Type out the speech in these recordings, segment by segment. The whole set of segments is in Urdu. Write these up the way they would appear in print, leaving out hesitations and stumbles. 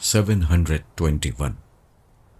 721।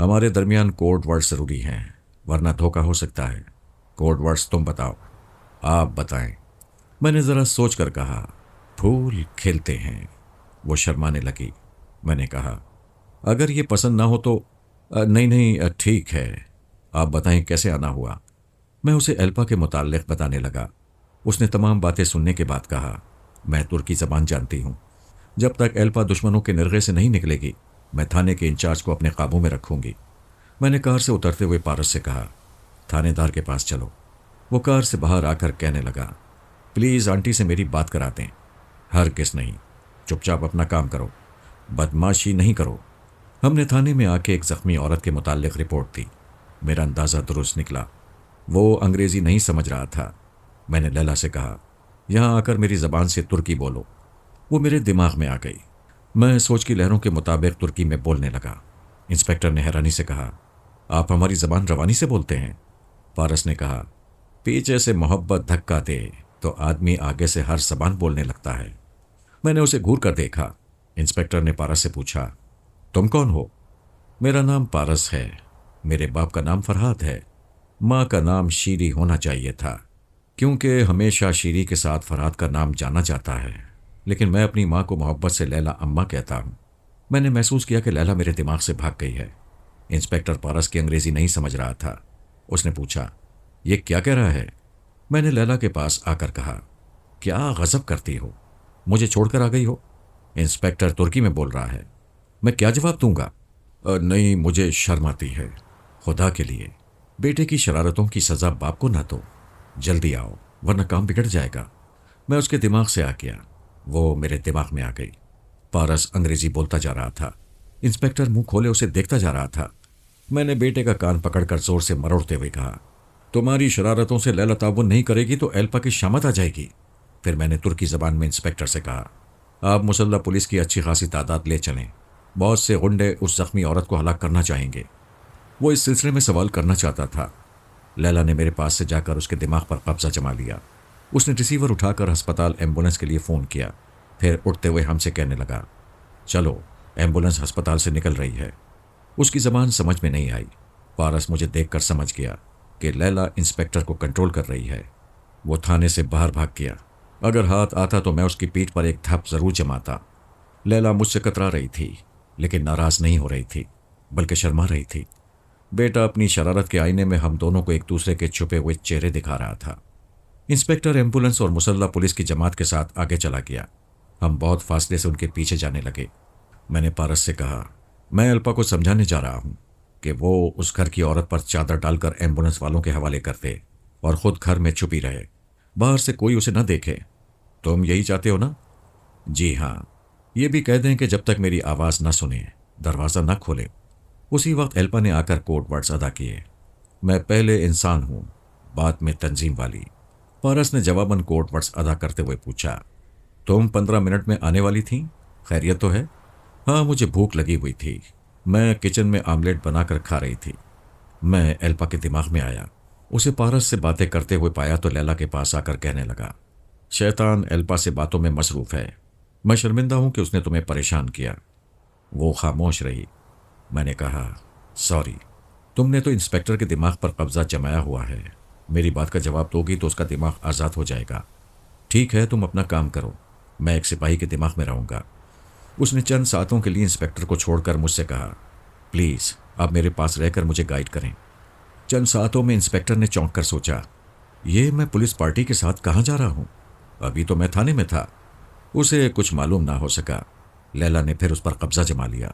ہمارے درمیان کوڈ ورڈ ضروری ہیں ورنہ دھوکہ ہو سکتا ہے۔ کوڈ ورڈز تم بتاؤ۔ آپ بتائیں۔ میں نے ذرا سوچ کر کہا، پھول کھلتے ہیں۔ وہ شرمانے لگی۔ میں نے کہا، اگر یہ پسند نہ ہو تو نہیں نہیں ٹھیک ہے، آپ بتائیں کیسے آنا ہوا۔ میں اسے ایلپا کے متعلق بتانے لگا۔ اس نے تمام باتیں سننے کے بعد کہا، میں ترکی زبان جانتی ہوں۔ جب تک ایلپا دشمنوں کے نرغے سے نہیں نکلے گی میں تھانے کے انچارج کو اپنے قابو میں رکھوں گی۔ میں نے کار سے اترتے ہوئے پارس سے کہا، تھانے دار کے پاس چلو۔ وہ کار سے باہر آ کر کہنے لگا، پلیز آنٹی سے میری بات کرا دیں۔ ہرگز نہیں، چپ چاپ اپنا کام کرو، بدماشی نہیں کرو۔ ہم نے تھانے میں آ کے ایک زخمی عورت کے متعلق رپورٹ دی۔ میرا اندازہ درست نکلا، وہ انگریزی نہیں سمجھ رہا تھا۔ میں نے لیلا سے کہا، یہاں آ کر میری زبان سے ترکی بولو۔ وہ میرے دماغ میں آ گئی۔ میں سوچ کی لہروں کے مطابق ترکی میں بولنے لگا۔ انسپکٹر نے حیرانی سے کہا، آپ ہماری زبان روانی سے بولتے ہیں؟ پارس نے کہا، پیچھے سے محبت دھکا دے تو آدمی آگے سے ہر زبان بولنے لگتا ہے۔ میں نے اسے گھور کر دیکھا۔ انسپکٹر نے پارس سے پوچھا، تم کون ہو؟ میرا نام پارس ہے۔ میرے باپ کا نام فرہاد ہے۔ ماں کا نام شیری ہونا چاہیے تھا، کیونکہ ہمیشہ شیری کے ساتھ فرہاد کا نام جانا جاتا ہے، لیکن میں اپنی ماں کو محبت سے لیلا اماں کہتا ہوں۔ میں نے محسوس کیا کہ لیلا میرے دماغ سے بھاگ گئی ہے۔ انسپکٹر پارس کی انگریزی نہیں سمجھ رہا تھا۔ اس نے پوچھا، یہ کیا کہہ رہا ہے؟ میں نے لیلا کے پاس آ کر کہا، کیا غضب کرتی ہو؟ مجھے چھوڑ کر آ گئی ہو؟ انسپکٹر ترکی میں بول رہا ہے۔ میں کیا جواب دوں گا؟ نہیں، مجھے شرم آتی ہے۔ خدا کے لیے بیٹے کی شرارتوں کی سزا باپ کو نہ دو۔ جلدی آؤ ورنہ کام بگڑ جائے گا۔ میں اس کے دماغ سے آ گیا، وہ میرے دماغ میں آ گئی۔ پارس انگریزی بولتا جا رہا تھا۔ انسپکٹر منہ کھولے اسے دیکھتا جا رہا تھا۔ میں نے بیٹے کا کان پکڑ کر زور سے مروڑتے ہوئے کہا، تمہاری شرارتوں سے لیلا تعاون نہیں کرے گی تو ایلپا کی شامت آ جائے گی۔ پھر میں نے ترکی زبان میں انسپکٹر سے کہا، آپ مسلح پولیس کی اچھی خاصی تعداد لے چلیں، بہت سے غنڈے اس زخمی عورت کو ہلاک کرنا چاہیں گے۔ وہ اس سلسلے میں سوال کرنا چاہتا تھا۔ لیلا نے میرے پاس سے جا کر اس کے دماغ پر قبضہ جما لیا۔ اس نے ریسیور اٹھا کر ہسپتال ایمبولینس کے لیے فون کیا، پھر اٹھتے ہوئے ہم سے کہنے لگا، چلو ایمبولینس ہسپتال سے نکل رہی ہے۔ اس کی زبان سمجھ میں نہیں آئی۔ پارس مجھے دیکھ کر سمجھ گیا کہ لیلا انسپکٹر کو کنٹرول کر رہی ہے۔ وہ تھانے سے باہر بھاگ گیا۔ اگر ہاتھ آتا تو میں اس کی پیٹھ پر ایک تھپ ضرور جماتا۔ لیلا مجھ سے کترا رہی تھی، لیکن ناراض نہیں ہو رہی تھی، بلکہ شرما رہی تھی۔ بیٹا اپنی شرارت کے آئینے میں ہم دونوں کو ایک دوسرے کے چھپے ہوئے چہرے دکھا رہا تھا۔ انسپکٹر ایمبولینس اور مسلح پولیس کی جماعت کے ساتھ آگے چلا گیا۔ ہم بہت فاصلے سے ان کے پیچھے جانے لگے۔ میں نے پارس سے کہا، میں ایلپا کو سمجھانے جا رہا ہوں کہ وہ اس گھر کی عورت پر چادر ڈال کر ایمبولینس والوں کے حوالے کر دے اور خود گھر میں چھپی رہے، باہر سے کوئی اسے نہ دیکھے۔ تم یہی چاہتے ہو نا؟ جی ہاں۔ یہ بھی کہہ دیں کہ جب تک میری آواز نہ سنے دروازہ نہ کھولے۔ اسی وقت ایلپا نے آ کر کوڈ ورڈز ادا کیے۔ میں پہلے انسان ہوں، بعد میں تنظیم والی۔ پارس نے جواباً کوڈ ورڈز ادا کرتے ہوئے پوچھا، تم 15 منٹ میں آنے والی تھیں؟ خیریت تو ہے؟ ہاں، مجھے بھوک لگی ہوئی تھی، میں کچن میں آملیٹ بنا کر کھا رہی تھی۔ میں ایلپا کے دماغ میں آیا۔ اسے پارس سے باتیں کرتے ہوئے پایا تو لیلا کے پاس آ کر کہنے لگا، شیطان ایلپا سے باتوں میں مصروف ہے، میں شرمندہ ہوں کہ اس نے تمہیں پریشان کیا۔ وہ خاموش رہی۔ میں نے کہا، سوری، تم نے تو انسپکٹر کے دماغ پر قبضہ جمایا ہوا ہے، میری بات کا جواب دو گی تو اس کا دماغ آزاد ہو جائے گا۔ ٹھیک ہے، تم اپنا کام کرو، میں ایک سپاہی کے دماغ میں رہوں گا۔ اس نے چند ساتوں کے لیے انسپکٹر کو چھوڑ کر مجھ سے کہا، پلیز آپ میرے پاس رہ کر مجھے گائیڈ کریں۔ چند ساتوں میں انسپکٹر نے چونک کر سوچا، یہ میں پولیس پارٹی کے ساتھ کہاں جا رہا ہوں؟ ابھی تو میں تھانے میں تھا۔ اسے کچھ معلوم نہ ہو سکا۔ لیلا نے پھر اس پر قبضہ جما لیا۔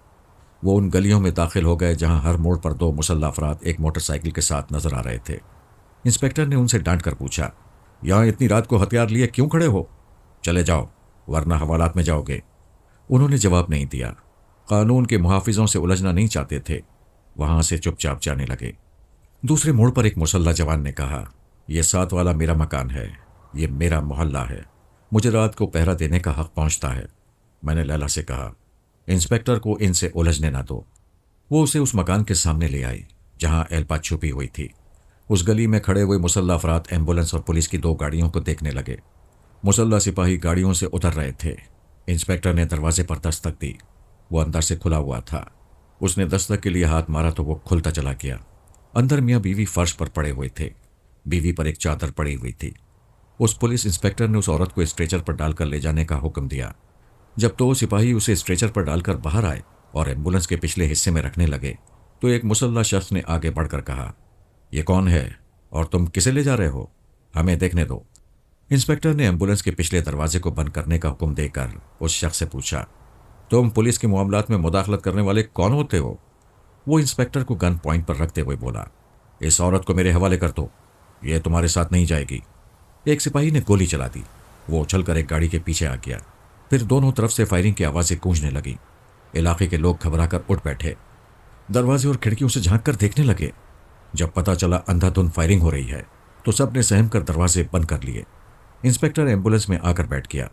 وہ ان گلیوں میں داخل ہو گئے جہاں ہر موڑ پر 2 مسلح افراد ایک موٹر سائیکل کے ساتھ نظر آ رہے تھے۔ انسپکٹر نے ان سے ڈانٹ کر پوچھا، یہاں اتنی رات کو ہتھیار لیے کیوں کھڑے ہو؟ چلے جاؤ ورنہ حوالات میں جاؤ گے۔ انہوں نے جواب نہیں دیا۔ قانون کے محافظوں سے الجھنا نہیں چاہتے تھے، وہاں سے چپ چاپ جانے لگے۔ دوسرے موڑ پر ایک مسلح جوان نے کہا، یہ 7 والا میرا مکان ہے، یہ میرا محلہ ہے، مجھے رات کو پہرا دینے کا حق پہنچتا ہے۔ میں نے لیلا سے کہا، انسپکٹر کو ان سے الجھنے نہ دو۔ وہ اسے اس مکان کے سامنے لے آئی جہاں ایلپا چھپی ہوئی تھی۔ اس گلی میں کھڑے ہوئے مسلح افراد ایمبولینس اور پولیس کی 2 گاڑیوں کو دیکھنے لگے۔ مسلح سپاہی گاڑیوں سے اتر رہے تھے۔ انسپکٹر نے دروازے پر دستک دی، وہ اندر سے کھلا ہوا تھا۔ اس نے دستک کے لیے ہاتھ مارا تو وہ کھلتا چلا گیا۔ اندر میاں بیوی فرش پر پڑے ہوئے تھے۔ بیوی پر ایک چادر پڑی ہوئی تھی۔ اس پولیس انسپکٹر نے اس عورت کو اسٹریچر پر ڈال کر لے جانے کا حکم دیا۔ جب دو سپاہی اسے اسٹریچر پر ڈال کر باہر آئے اور ایمبولینس کے پچھلے حصے میں رکھنے لگے تو ایک مسلح شخص نے آگے بڑھ کر کہا، یہ کون ہے اور تم کسے لے جا رہے ہو؟ ہمیں دیکھنے دو۔ انسپکٹر نے ایمبولینس کے پچھلے دروازے کو بند کرنے کا حکم دے کر اس شخص سے پوچھا، تم پولیس کے معاملات میں مداخلت کرنے والے کون ہوتے ہو؟ وہ انسپکٹر کو گن پوائنٹ پر رکھتے ہوئے بولا، اس عورت کو میرے حوالے کر دو، یہ تمہارے ساتھ نہیں جائے گی۔ ایک سپاہی نے گولی چلا دی۔ وہ اچھل کر ایک گاڑی کے پیچھے آ گیا۔ پھر دونوں طرف سے فائرنگ کی آوازیں گونجنے لگیں۔ علاقے کے لوگ گھبرا کر اٹھ بیٹھے، دروازے اور کھڑکیوں سے جھانک کر دیکھنے لگے۔ جب پتہ چلا اندھا دھند فائرنگ ہو رہی ہے تو سب نے سہم کر دروازے بند کر لیے۔ انسپکٹر ایمبولینس میں آ کر بیٹھ گیا۔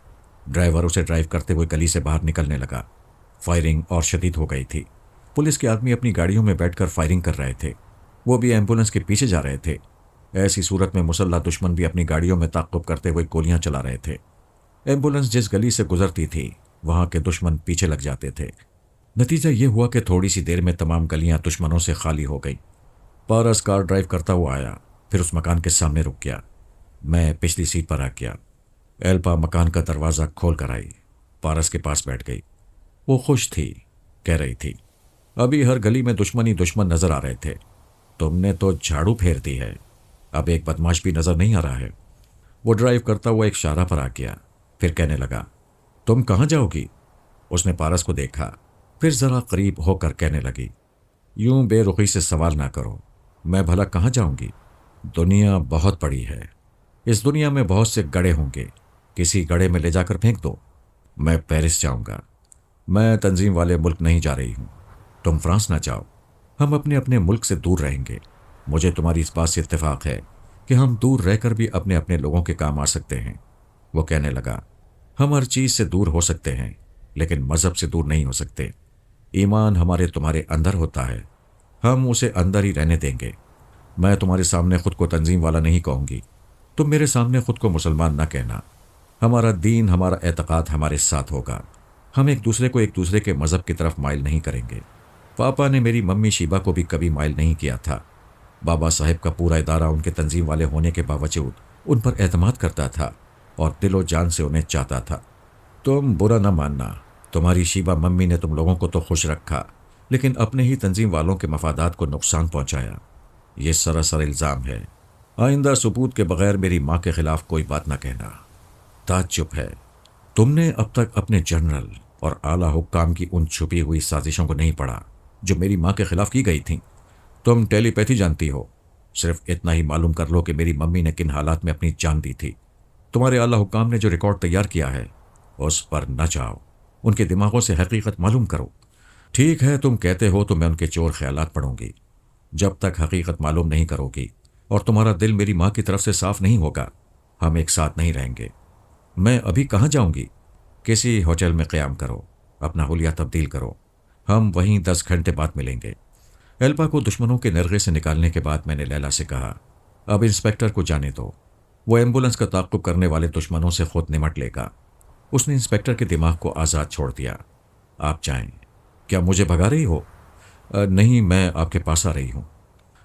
ڈرائیور اسے ڈرائیو کرتے ہوئے گلی سے باہر نکلنے لگا۔ فائرنگ اور شدید ہو گئی تھی۔ پولیس کے آدمی اپنی گاڑیوں میں بیٹھ کر فائرنگ کر رہے تھے۔ وہ بھی ایمبولینس کے پیچھے جا رہے تھے۔ ایسی صورت میں مسلح دشمن بھی اپنی گاڑیوں میں تعقب کرتے ہوئے گولیاں چلا رہے تھے۔ ایمبولینس جس گلی سے گزرتی تھی وہاں کے دشمن پیچھے لگ جاتے تھے۔ نتیجہ یہ ہوا کہ تھوڑی سی دیر میں تمام گلیاں دشمنوں سے خالی ہو گئیں۔ پارس کار ڈرائیو کرتا ہوا آیا، پھر اس مکان کے سامنے رک گیا۔ میں پچھلی سیٹ پر آ گیا۔ ایلپا مکان کا دروازہ کھول کر آئی، پارس کے پاس بیٹھ گئی۔ وہ خوش تھی، کہہ رہی تھی، ابھی ہر گلی میں دشمن ہی دشمن نظر آ رہے تھے، تم نے تو جھاڑو پھیر دی ہے، اب ایک بدماش بھی نظر نہیں آ رہا ہے۔ وہ ڈرائیو کرتا ہوا ایک شارہ پر آ گیا، پھر کہنے لگا، تم کہاں جاؤ گی؟ اس نے پارس کو دیکھا، پھر ذرا قریب ہو کر کہنے لگی، یوں بے رخی سے سوال نہ کرو، میں بھلا کہاں جاؤں گی؟ دنیا بہت بڑی ہے، اس دنیا میں بہت سے گڑھے ہوں گے، کسی گڑھے میں لے جا کر پھینک دو۔ میں پیرس جاؤں گا، میں تنظیم والے ملک نہیں جا رہی ہوں، تم فرانس نہ جاؤ، ہم اپنے اپنے ملک سے دور رہیں گے۔ مجھے تمہاری اس بات سے اتفاق ہے کہ ہم دور رہ کر بھی اپنے اپنے لوگوں کے کام آ سکتے ہیں۔ وہ کہنے لگا، ہم ہر چیز سے دور ہو سکتے ہیں لیکن مذہب سے دور نہیں ہو سکتے۔ ایمان ہمارے تمہارے اندر ہوتا ہے، ہم اسے اندر ہی رہنے دیں گے۔ میں تمہارے سامنے خود کو تنظیم والا نہیں کہوں گی، تم میرے سامنے خود کو مسلمان نہ کہنا۔ ہمارا دین، ہمارا اعتقاد ہمارے ساتھ ہوگا، ہم ایک دوسرے کو ایک دوسرے کے مذہب کی طرف مائل نہیں کریں گے۔ پاپا نے میری ممی شیبا کو بھی کبھی مائل نہیں کیا تھا۔ بابا صاحب کا پورا ادارہ ان کے تنظیم والے ہونے کے باوجود ان پر اعتماد کرتا تھا اور دل و جان سے انہیں چاہتا تھا۔ تم برا نہ ماننا، تمہاری شیبا ممی نے تم لوگوں کو تو خوش رکھا لیکن اپنے ہی تنظیم والوں کے مفادات کو نقصان پہنچایا۔ یہ سراسر الزام ہے، آئندہ ثبوت کے بغیر میری ماں کے خلاف کوئی بات نہ کہنا۔ تعجب ہے، تم نے اب تک اپنے جنرل اور اعلیٰ حکام کی ان چھپی ہوئی سازشوں کو نہیں پڑھا جو میری ماں کے خلاف کی گئی تھیں۔ تم ٹیلی پیتھی جانتی ہو، صرف اتنا ہی معلوم کر لو کہ میری ممی نے کن حالات میں اپنی جان دی تھی۔ تمہارے اعلیٰ حکام نے جو ریکارڈ تیار کیا ہے اس پر نہ جاؤ، ان کے دماغوں سے حقیقت معلوم کرو۔ ٹھیک ہے، تم کہتے ہو تو میں ان کے چور خیالات پڑھوں گی۔ جب تک حقیقت معلوم نہیں کرو گی اور تمہارا دل میری ماں کی طرف سے صاف نہیں ہوگا، ہم ایک ساتھ نہیں رہیں گے۔ میں ابھی کہاں جاؤں گی؟ کسی ہوٹل میں قیام کرو، اپنا حلیہ تبدیل کرو، ہم وہیں 10 گھنٹے بعد ملیں گے۔ ایلپا کو دشمنوں کے نرغے سے نکالنے کے بعد میں نے لیلا سے کہا، اب انسپکٹر کو جانے دو، وہ ایمبولینس کا تعاقب کرنے والے دشمنوں سے خود نمٹ لے گا۔ اس نے انسپکٹر کے دماغ کو آزاد چھوڑ دیا۔ آپ جائیں۔ کیا مجھے بھگا رہی ہو؟ نہیں، میں آپ کے پاس آ رہی ہوں۔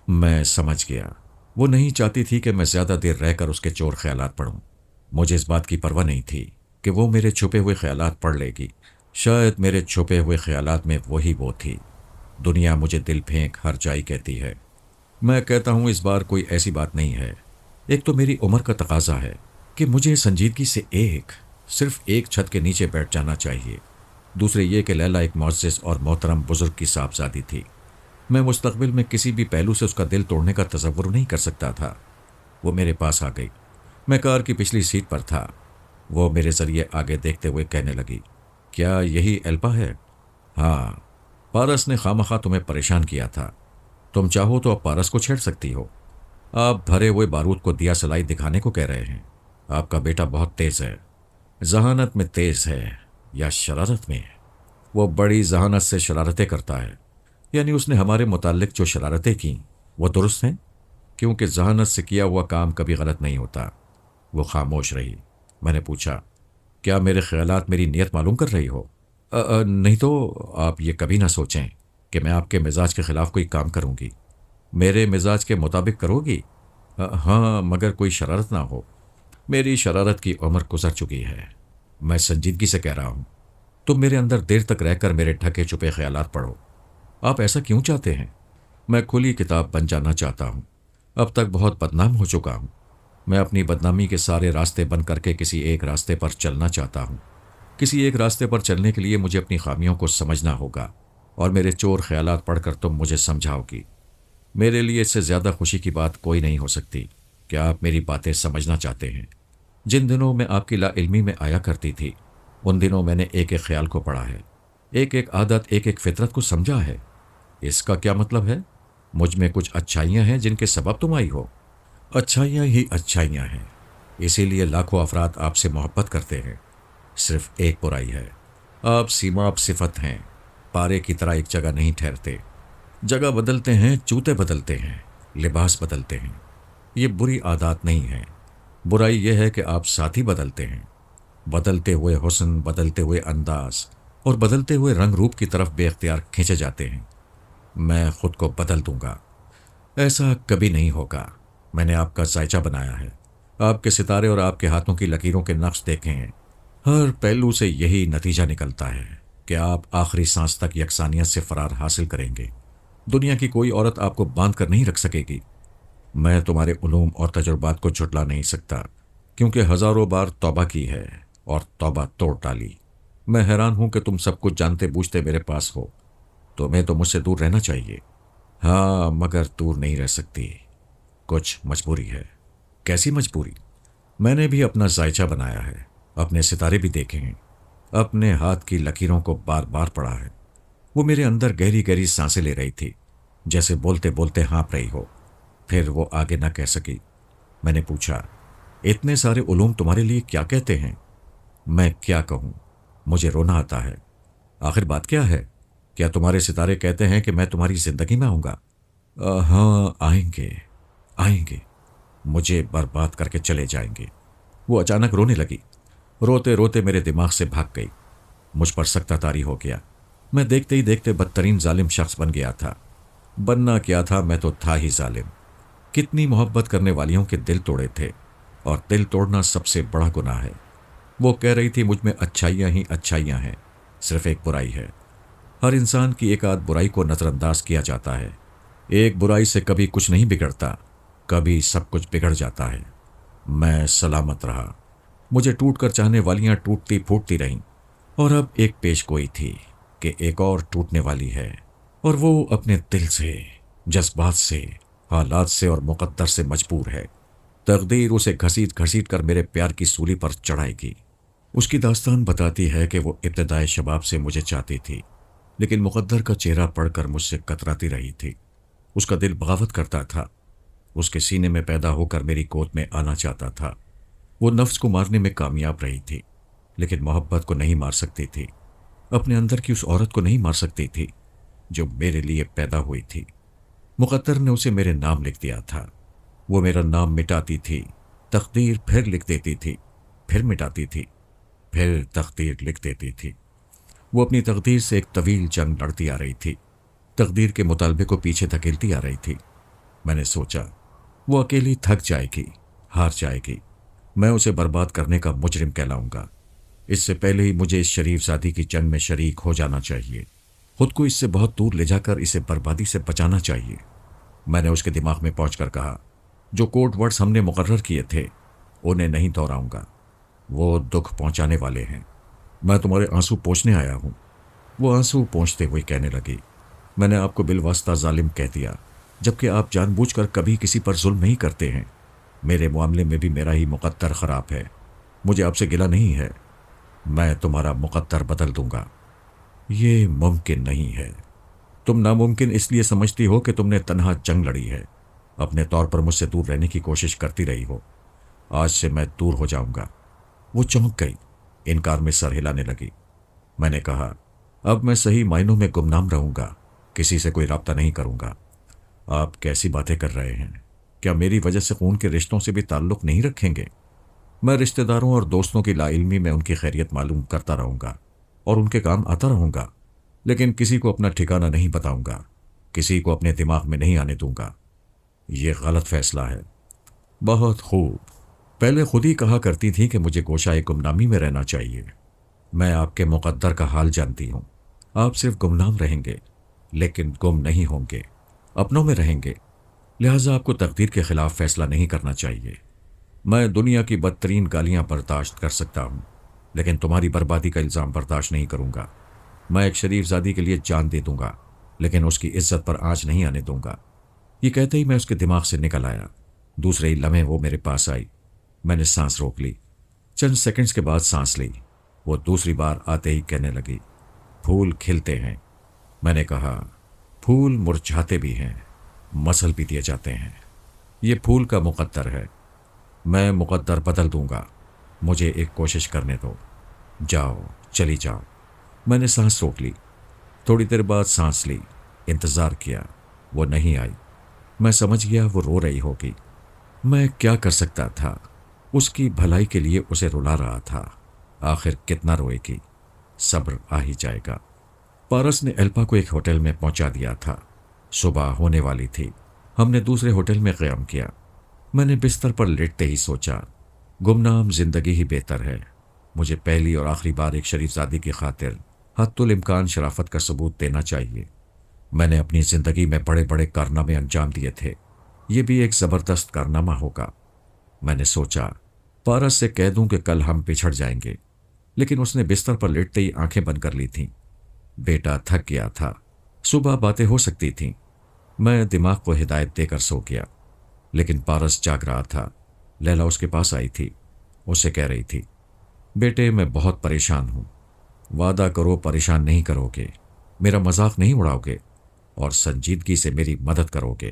میں سمجھ گیا، وہ نہیں چاہتی تھی کہ میں زیادہ دیر رہ کر اس کے چور خیالات پڑھوں۔ مجھے اس بات کی پرواہ نہیں تھی کہ وہ میرے چھپے ہوئے خیالات پڑھ لے گی۔ شاید میرے چھپے ہوئے خیالات میں وہی وہ تھی۔ دنیا مجھے دل پھینک ہر جائی کہتی ہے۔ میں کہتا ہوں اس بار کوئی ایسی بات نہیں ہے۔ ایک تو میری عمر کا تقاضا ہے کہ مجھے سنجیدگی سے صرف ایک چھت کے نیچے بیٹھ جانا چاہیے۔ دوسرے یہ کہ لیلا ایک معزز اور محترم بزرگ کی صاحبزادی تھی۔ میں مستقبل میں کسی بھی پہلو سے اس کا دل توڑنے کا تصور نہیں کر سکتا تھا۔ وہ میرے پاس آ گئی، میں کار کی پچھلی سیٹ پر تھا۔ وہ میرے ذریعے آگے دیکھتے ہوئے کہنے لگی، کیا یہی ایلپا ہے؟ ہاں، پارس نے خواہ تمہیں پریشان کیا تھا، تم چاہو تو اب پارس کو چھیڑ سکتی ہو۔ آپ بھرے ہوئے بارود کو دیا سلائی دکھانے کو کہہ رہے ہیں۔ آپ کا بیٹا بہت تیز ہے، ذہانت میں تیز ہے یا شرارت میں؟ وہ بڑی ذہانت سے شرارتیں کرتا ہے۔ یعنی اس نے ہمارے متعلق جو شرارتیں کیں وہ درست ہیں؟ کیونکہ ذہانت سے کیا ہوا کام کبھی غلط نہیں ہوتا۔ وہ خاموش رہی۔ میں نے پوچھا، کیا میرے خیالات میری نیت معلوم کر رہی ہو؟ نہیں تو آپ یہ کبھی نہ سوچیں کہ میں آپ کے مزاج کے خلاف کوئی کام کروں گی؟ میرے مزاج کے مطابق کرو گی؟ ہاں، مگر کوئی شرارت نہ ہو۔ میری شرارت کی عمر گزر چکی ہے، میں سنجیدگی سے کہہ رہا ہوں۔ تم میرے اندر دیر تک رہ کر میرے ڈھکے چھپے خیالات پڑھو۔ آپ ایسا کیوں چاہتے ہیں؟ میں کھلی کتاب بن جانا چاہتا ہوں۔ اب تک بہت بدنام ہو چکا ہوں۔ میں اپنی بدنامی کے سارے راستے بند کر کے کسی ایک راستے پر چلنا چاہتا ہوں۔ کسی ایک راستے پر چلنے کے لیے مجھے اپنی خامیوں کو سمجھنا ہوگا، اور میرے چور خیالات پڑھ کر تم مجھے سمجھاؤ گی۔ میرے لیے اس سے زیادہ خوشی کی بات کوئی نہیں ہو سکتی کہ آپ میری باتیں سمجھنا چاہتے ہیں۔ جن دنوں میں آپ کی لا علمی میں آیا کرتی تھی، ان دنوں میں نے ایک ایک خیال کو پڑھا ہے، ایک ایک عادت، ایک ایک فطرت کو سمجھا ہے۔ اس کا کیا مطلب ہے؟ مجھ میں کچھ اچھائیاں ہیں جن کے سبب تم آئی ہو۔ اچھائیاں ہی اچھائیاں ہیں، اسی لیے لاکھوں افراد آپ سے محبت کرتے ہیں۔ صرف ایک برائی ہے، آپ سیماب صفت ہیں، پارے کی طرح ایک جگہ نہیں ٹھہرتے۔ جگہ بدلتے ہیں، جوتے بدلتے ہیں، لباس بدلتے ہیں۔ یہ بری عادات نہیں ہیں۔ برائی یہ ہے کہ آپ ساتھی بدلتے ہیں، بدلتے ہوئے حسن، بدلتے ہوئے انداز اور بدلتے ہوئے رنگ روپ کی طرف بے اختیار کھینچے جاتے ہیں۔ میں خود کو بدل دوں گا، ایسا کبھی نہیں ہوگا۔ میں نے آپ کا ذائچہ بنایا ہے، آپ کے ستارے اور آپ کے ہاتھوں کی لکیروں کے نقش دیکھے ہیں۔ ہر پہلو سے یہی نتیجہ نکلتا ہے کہ آپ آخری سانس تک یکسانیت سے فرار حاصل کریں گے۔ دنیا کی کوئی عورت آپ کو باندھ کر نہیں رکھ سکے گی۔ میں تمہارے علوم اور تجربات کو جھٹلا نہیں سکتا، کیونکہ ہزاروں بار توبہ کی ہے اور توبہ توڑ ڈالی۔ میں حیران ہوں کہ تم سب کچھ جانتے بوجھتے میرے پاس ہو۔ تمہیں تو مجھ سے دور رہنا چاہیے۔ ہاں، مگر دور نہیں رہ سکتی، کچھ مجبوری ہے۔ کیسی مجبوری؟ میں نے بھی اپنا ذائچہ بنایا ہے، اپنے ستارے بھی دیکھے ہیں، اپنے ہاتھ کی لکیروں کو بار بار پڑھا ہے۔ وہ میرے اندر گہری گہری سانسیں لے رہی تھی، جیسے بولتے بولتے ہانپ رہی ہو۔ پھر وہ آگے نہ کہہ سکی۔ میں نے پوچھا، اتنے سارے علوم تمہارے لیے کیا کہتے ہیں؟ میں کیا کہوں؟ مجھے رونا آتا ہے۔ آخر بات کیا ہے؟ کیا تمہارے ستارے کہتے ہیں کہ میں تمہاری زندگی میں آؤں گا؟ ہاں، آئیں گے، آئیں گے، مجھے برباد کر کے چلے جائیں گے۔ وہ اچانک رونے لگی، روتے روتے میرے دماغ سے بھاگ گئی۔ مجھ پر سختہ طاری ہو گیا۔ میں دیکھتے ہی دیکھتے بدترین ظالم شخص بن گیا تھا۔ بننا کیا تھا، میں تو تھا ہی ظالم۔ کتنی محبت کرنے والیوں کے دل توڑے تھے، اور دل توڑنا سب سے بڑا گناہ ہے۔ وہ کہہ رہی تھی مجھ میں اچھائیاں ہی اچھائیاں ہیں، صرف ایک برائی ہے۔ ہر انسان کی ایک آدھ برائی کو نظر انداز کیا جاتا ہے۔ ایک برائی سے کبھی کچھ نہیں بگڑتا، کبھی سب کچھ بگڑ جاتا ہے۔ میں سلامت رہا۔ مجھے ٹوٹ کر چاہنے والیاں ٹوٹتی پھوٹتی رہیں، اور اب ایک پیش گوئی تھی کہ ایک اور ٹوٹنے والی ہے، اور وہ اپنے دل سے، جذبات سے، حالات سے اور مقدر سے مجبور ہے۔ تقدیر اسے گھسیٹ گھسیٹ کر میرے پیار کی سولی پر چڑھائے گی۔ اس کی داستان بتاتی ہے کہ وہ ابتدائے شباب سے مجھے چاہتی تھی، لیکن مقدر کا چہرہ پڑھ کر مجھ سے کتراتی رہی تھی۔ اس کا دل بغاوت کرتا تھا، اس کے سینے میں پیدا ہو کر میری گود میں آنا چاہتا تھا۔ وہ نفس کو مارنے میں کامیاب رہی تھی، لیکن محبت کو نہیں مار سکتی تھی، اپنے اندر کی اس عورت کو نہیں مار سکتی تھی جو میرے لیے پیدا ہوئی تھی۔ مقدر نے اسے میرے نام لکھ دیا تھا۔ وہ میرا نام مٹاتی تھی، تقدیر پھر لکھ دیتی تھی، پھر مٹاتی تھی، پھر تقدیر لکھ دیتی تھی۔ وہ اپنی تقدیر سے ایک طویل جنگ لڑتی آ رہی تھی، تقدیر کے مطالبے کو پیچھے دھکیلتی آ رہی تھی۔ میں نے سوچا، وہ اکیلی تھک جائے گی، ہار جائے گی، میں اسے برباد کرنے کا مجرم کہلاؤں گا۔ اس سے پہلے ہی مجھے اس شریف ذاتی کی جنگ میں شریک ہو جانا چاہیے، خود کو اس سے بہت دور لے جا کر اسے بربادی سے بچانا چاہیے۔ میں نے اس کے دماغ میں پہنچ کر کہا، جو کوڈ ورڈز ہم نے مقرر کیے تھے انہیں نہیں دہراؤں گا، وہ دکھ پہنچانے والے ہیں۔ میں تمہارے آنسو پوچھنے آیا ہوں۔ وہ آنسو پوچھتے ہوئے کہنے لگی، میں نے آپ کو بالواسطہ ظالم کہہ دیا، جبکہ آپ جان بوجھ کر کبھی کسی پر ظلم نہیں کرتے ہیں۔ میرے معاملے میں بھی میرا ہی مقدر خراب ہے، مجھے آپ سے گلہ نہیں ہے۔ میں تمہارا مقدر بدل دوں گا۔ یہ ممکن نہیں ہے۔ تم ناممکن اس لیے سمجھتی ہو کہ تم نے تنہا جنگ لڑی ہے، اپنے طور پر مجھ سے دور رہنے کی کوشش کرتی رہی ہو۔ آج سے میں دور ہو جاؤں گا۔ وہ چونک گئی، انکار میں سر ہلانے لگی۔ میں نے کہا، اب میں صحیح معنوں میں گمنام رہوں گا، کسی سے کوئی رابطہ نہیں کروں گا۔ آپ کیسی باتیں کر رہے ہیں؟ کیا میری وجہ سے خون کے رشتوں سے بھی تعلق نہیں رکھیں گے؟ میں رشتہ داروں اور دوستوں کی لا علمی میں ان کی خیریت معلوم کرتا رہوں گا اور ان کے کام آتا رہوں گا۔ لیکن کسی کو اپنا ٹھکانہ نہیں بتاؤں گا، کسی کو اپنے دماغ میں نہیں آنے دوں گا۔ یہ غلط فیصلہ ہے۔ بہت خوب، پہلے خود ہی کہا کرتی تھی کہ مجھے گوشائے گمنامی میں رہنا چاہیے۔ میں آپ کے مقدر کا حال جانتی ہوں۔ آپ صرف گمنام رہیں گے، لیکن گم نہیں ہوں گے، اپنوں میں رہیں گے۔ لہٰذا آپ کو تقدیر کے خلاف فیصلہ نہیں کرنا چاہیے۔ میں دنیا کی بدترین گالیاں برداشت کر سکتا ہوں، لیکن تمہاری بربادی کا الزام برداشت نہیں کروں گا۔ میں ایک شریف زادی کے لیے جان دے دوں گا، لیکن اس کی عزت پر آنچ نہیں آنے دوں گا۔ یہ کہتے ہی میں اس کے دماغ سے نکل آیا۔ دوسرے ہی لمحے وہ میرے پاس آئی۔ میں نے سانس روک لی۔ چند سیکنڈز کے بعد سانس لی۔ وہ دوسری بار آتے ہی کہنے لگی، پھول کھلتے ہیں۔ میں نے کہا، پھول مرجھاتے بھی ہیں، مسل بھی دیے جاتے ہیں۔ یہ پھول کا مقدر ہے، میں مقدر بدل دوں گا۔ مجھے ایک کوشش کرنے دو۔ جاؤ، چلی جاؤ۔ میں نے سانس روک لی۔ تھوڑی دیر بعد سانس لی، انتظار کیا، وہ نہیں آئی۔ میں سمجھ گیا وہ رو رہی ہوگی۔ میں کیا کر سکتا تھا؟ اس کی بھلائی کے لیے اسے رلا رہا تھا۔ آخر کتنا روئے گی؟ صبر آ ہی جائے گا۔ پارس نے ایلپا کو ایک ہوٹل میں پہنچا دیا تھا۔ صبح ہونے والی تھی۔ ہم نے دوسرے ہوٹل میں قیام کیا۔ میں نے بستر پر لیٹتے ہی سوچا، گمنام زندگی ہی بہتر ہے۔ مجھے پہلی اور آخری بار ایک شریف زادی کی خاطر حتی الامکان شرافت کا ثبوت دینا چاہیے۔ میں نے اپنی زندگی میں بڑے بڑے کارنامے انجام دیے تھے، یہ بھی ایک زبردست کارنامہ ہوگا۔ میں نے سوچا، پارس سے کہہ دوں کہ کل ہم بچھڑ جائیں گے، لیکن اس نے بستر پر لیٹتے ہی آنکھیں بند کر لی تھیں۔ بیٹا تھک گیا تھا، صبح باتیں ہو سکتی تھیں۔ میں دماغ کو ہدایت دے کر سو گیا، لیکن پارس جاگ رہا تھا۔ لیلا اس کے پاس آئی تھی، اسے کہہ رہی تھی، بیٹے میں بہت پریشان ہوں، وعدہ کرو پریشان نہیں کرو گے، میرا مذاق نہیں اڑاؤ گے اور سنجیدگی سے میری مدد کرو گے۔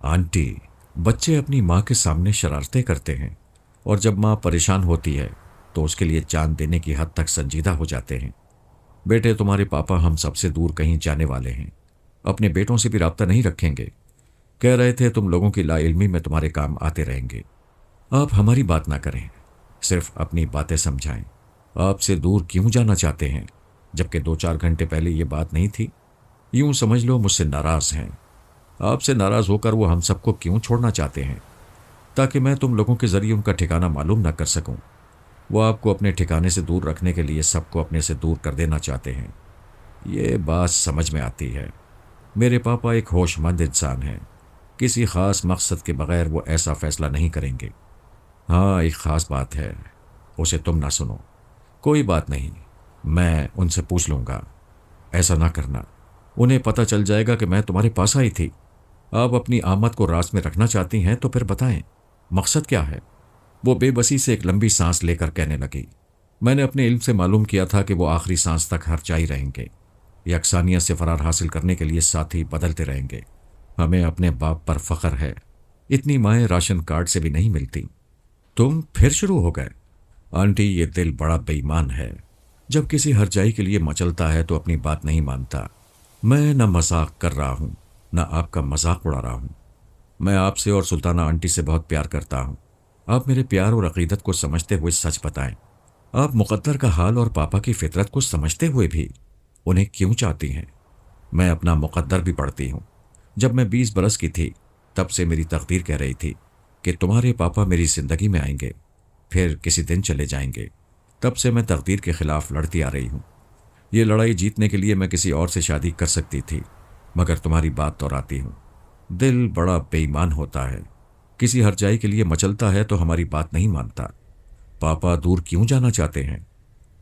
آنٹی، بچے اپنی ماں کے سامنے شرارتیں کرتے ہیں، اور جب ماں پریشان ہوتی ہے تو اس کے لیے جان دینے کی حد تک سنجیدہ ہو جاتے ہیں۔ بیٹے، تمہارے پاپا ہم سب سے دور کہیں جانے والے ہیں، اپنے بیٹوں سے بھی رابطہ نہیں رکھیں گے۔ کہہ رہے تھے تم لوگوں کی لا علمی میں تمہارے کام آتے رہیں گے۔ آپ ہماری بات نہ کریں، صرف اپنی باتیں سمجھائیں۔ آپ سے دور کیوں جانا چاہتے ہیں جبکہ 2-4 گھنٹے پہلے یہ بات نہیں تھی؟ یوں سمجھ لو مجھ سے ناراض ہیں۔ آپ سے ناراض ہو کر وہ ہم سب کو کیوں چھوڑنا چاہتے ہیں؟ تاکہ میں تم لوگوں کے ذریعے ان کا ٹھکانہ معلوم نہ کر سکوں۔ وہ آپ کو اپنے ٹھکانے سے دور رکھنے کے لیے سب کو اپنے سے دور کر دینا چاہتے ہیں۔ یہ بات سمجھ میں آتی ہے۔ میرے پاپا ایک ہوش مند انسان ہیں، کسی خاص مقصد کے بغیر وہ ایسا فیصلہ نہیں کریں گے۔ ہاں، ایک خاص بات ہے، اسے تم نہ سنو۔ کوئی بات نہیں، میں ان سے پوچھ لوں گا۔ ایسا نہ کرنا، انہیں پتہ چل جائے گا کہ میں تمہارے پاس آئی تھی۔ آپ اپنی آمد کو راز میں رکھنا چاہتی ہیں تو پھر بتائیں، مقصد کیا ہے؟ وہ بے بسی سے ایک لمبی سانس لے کر کہنے لگی، میں نے اپنے علم سے معلوم کیا تھا کہ وہ آخری سانس تک ہرجائی رہیں گے۔ یکسانیت سے فرار حاصل کرنے کے لیے ساتھی بدلتے رہیں گے۔ ہمیں اپنے باپ پر فخر ہے، اتنی مائیں راشن کارڈ سے بھی نہیں ملتی۔ تم پھر شروع ہو گئے؟ آنٹی، یہ دل بڑا بے ایمان ہے، جب کسی ہرجائی کے لیے مچلتا ہے تو اپنی بات نہیں مانتا۔ میں نہ مذاق کر رہا ہوں، نہ آپ کا مذاق اڑا رہا ہوں۔ میں آپ سے اور سلطانہ آنٹی سے بہت پیار کرتا ہوں۔ آپ میرے پیار اور عقیدت کو سمجھتے ہوئے سچ بتائیں، آپ مقدر کا حال اور پاپا کی فطرت کو سمجھتے ہوئے بھی انہیں کیوں چاہتی ہیں؟ میں اپنا مقدر بھی پڑھتی ہوں۔ جب میں 20 برس کی تھی تب سے میری تقدیر کہہ رہی تھی کہ تمہارے پاپا میری زندگی میں آئیں گے، پھر کسی دن چلے جائیں گے۔ تب سے میں تقدیر کے خلاف لڑتی آ رہی ہوں۔ یہ لڑائی جیتنے کے لیے میں کسی اور سے شادی کر سکتی تھی، مگر تمہاری بات دہراتی ہوں۔ دل بڑا بے ایمان ہوتا ہے، کسی ہرجائی کے لیے مچلتا ہے تو ہماری بات نہیں مانتا۔ پاپا دور کیوں جانا چاہتے ہیں؟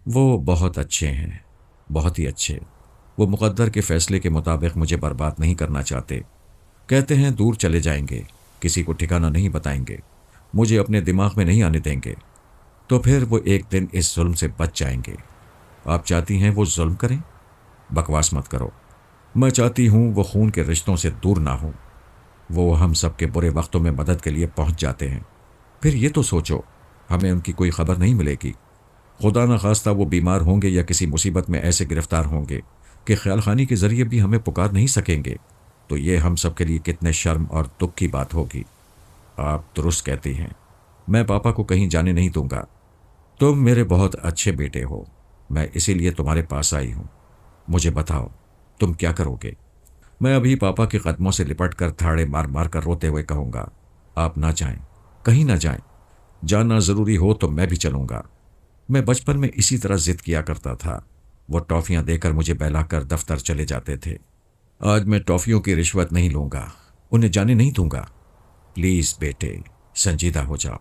وہ بہت اچھے ہیں، بہت ہی اچھے۔ وہ مقدر کے فیصلے کے مطابق مجھے برباد نہیں کرنا چاہتے۔ کہتے ہیں دور چلے جائیں گے، کسی کو ٹھکانہ نہیں بتائیں گے، مجھے اپنے دماغ میں نہیں آنے دیں گے، تو پھر وہ ایک دن اس ظلم سے بچ جائیں گے۔ آپ چاہتی ہیں وہ ظلم کریں؟ بکواس مت کرو۔ میں چاہتی ہوں وہ خون کے رشتوں سے دور نہ ہوں۔ وہ ہم سب کے برے وقتوں میں مدد کے لیے پہنچ جاتے ہیں، پھر یہ تو سوچو ہمیں ان کی کوئی خبر نہیں ملے گی۔ خدا نہ خواستہ وہ بیمار ہوں گے یا کسی مصیبت میں ایسے گرفتار ہوں گے کہ خیال خانی کے ذریعے بھی ہمیں پکار نہیں سکیں گے، تو یہ ہم سب کے لیے کتنے شرم اور دکھ کی بات ہوگی۔ آپ درست کہتی ہیں، میں پاپا کو کہیں جانے نہیں دوں گا۔ تم میرے بہت اچھے بیٹے ہو، میں اسی لیے تمہارے پاس آئی ہوں۔ مجھے بتاؤ تم کیا کرو گے؟ میں ابھی پاپا کے قدموں سے لپٹ کر تھاڑے مار مار کر روتے ہوئے کہوں گا، آپ نہ جائیں، کہیں نہ جائیں، جانا ضروری ہو تو میں بھی چلوں گا۔ میں بچپن میں اسی طرح ضد کیا کرتا تھا۔ وہ ٹافیاں دے کر مجھے بہلا کر دفتر چلے جاتے تھے۔ آج میں ٹافیوں کی رشوت نہیں لوں گا، انہیں جانے نہیں دوں گا۔ پلیز بیٹے، سنجیدہ ہو جاؤ۔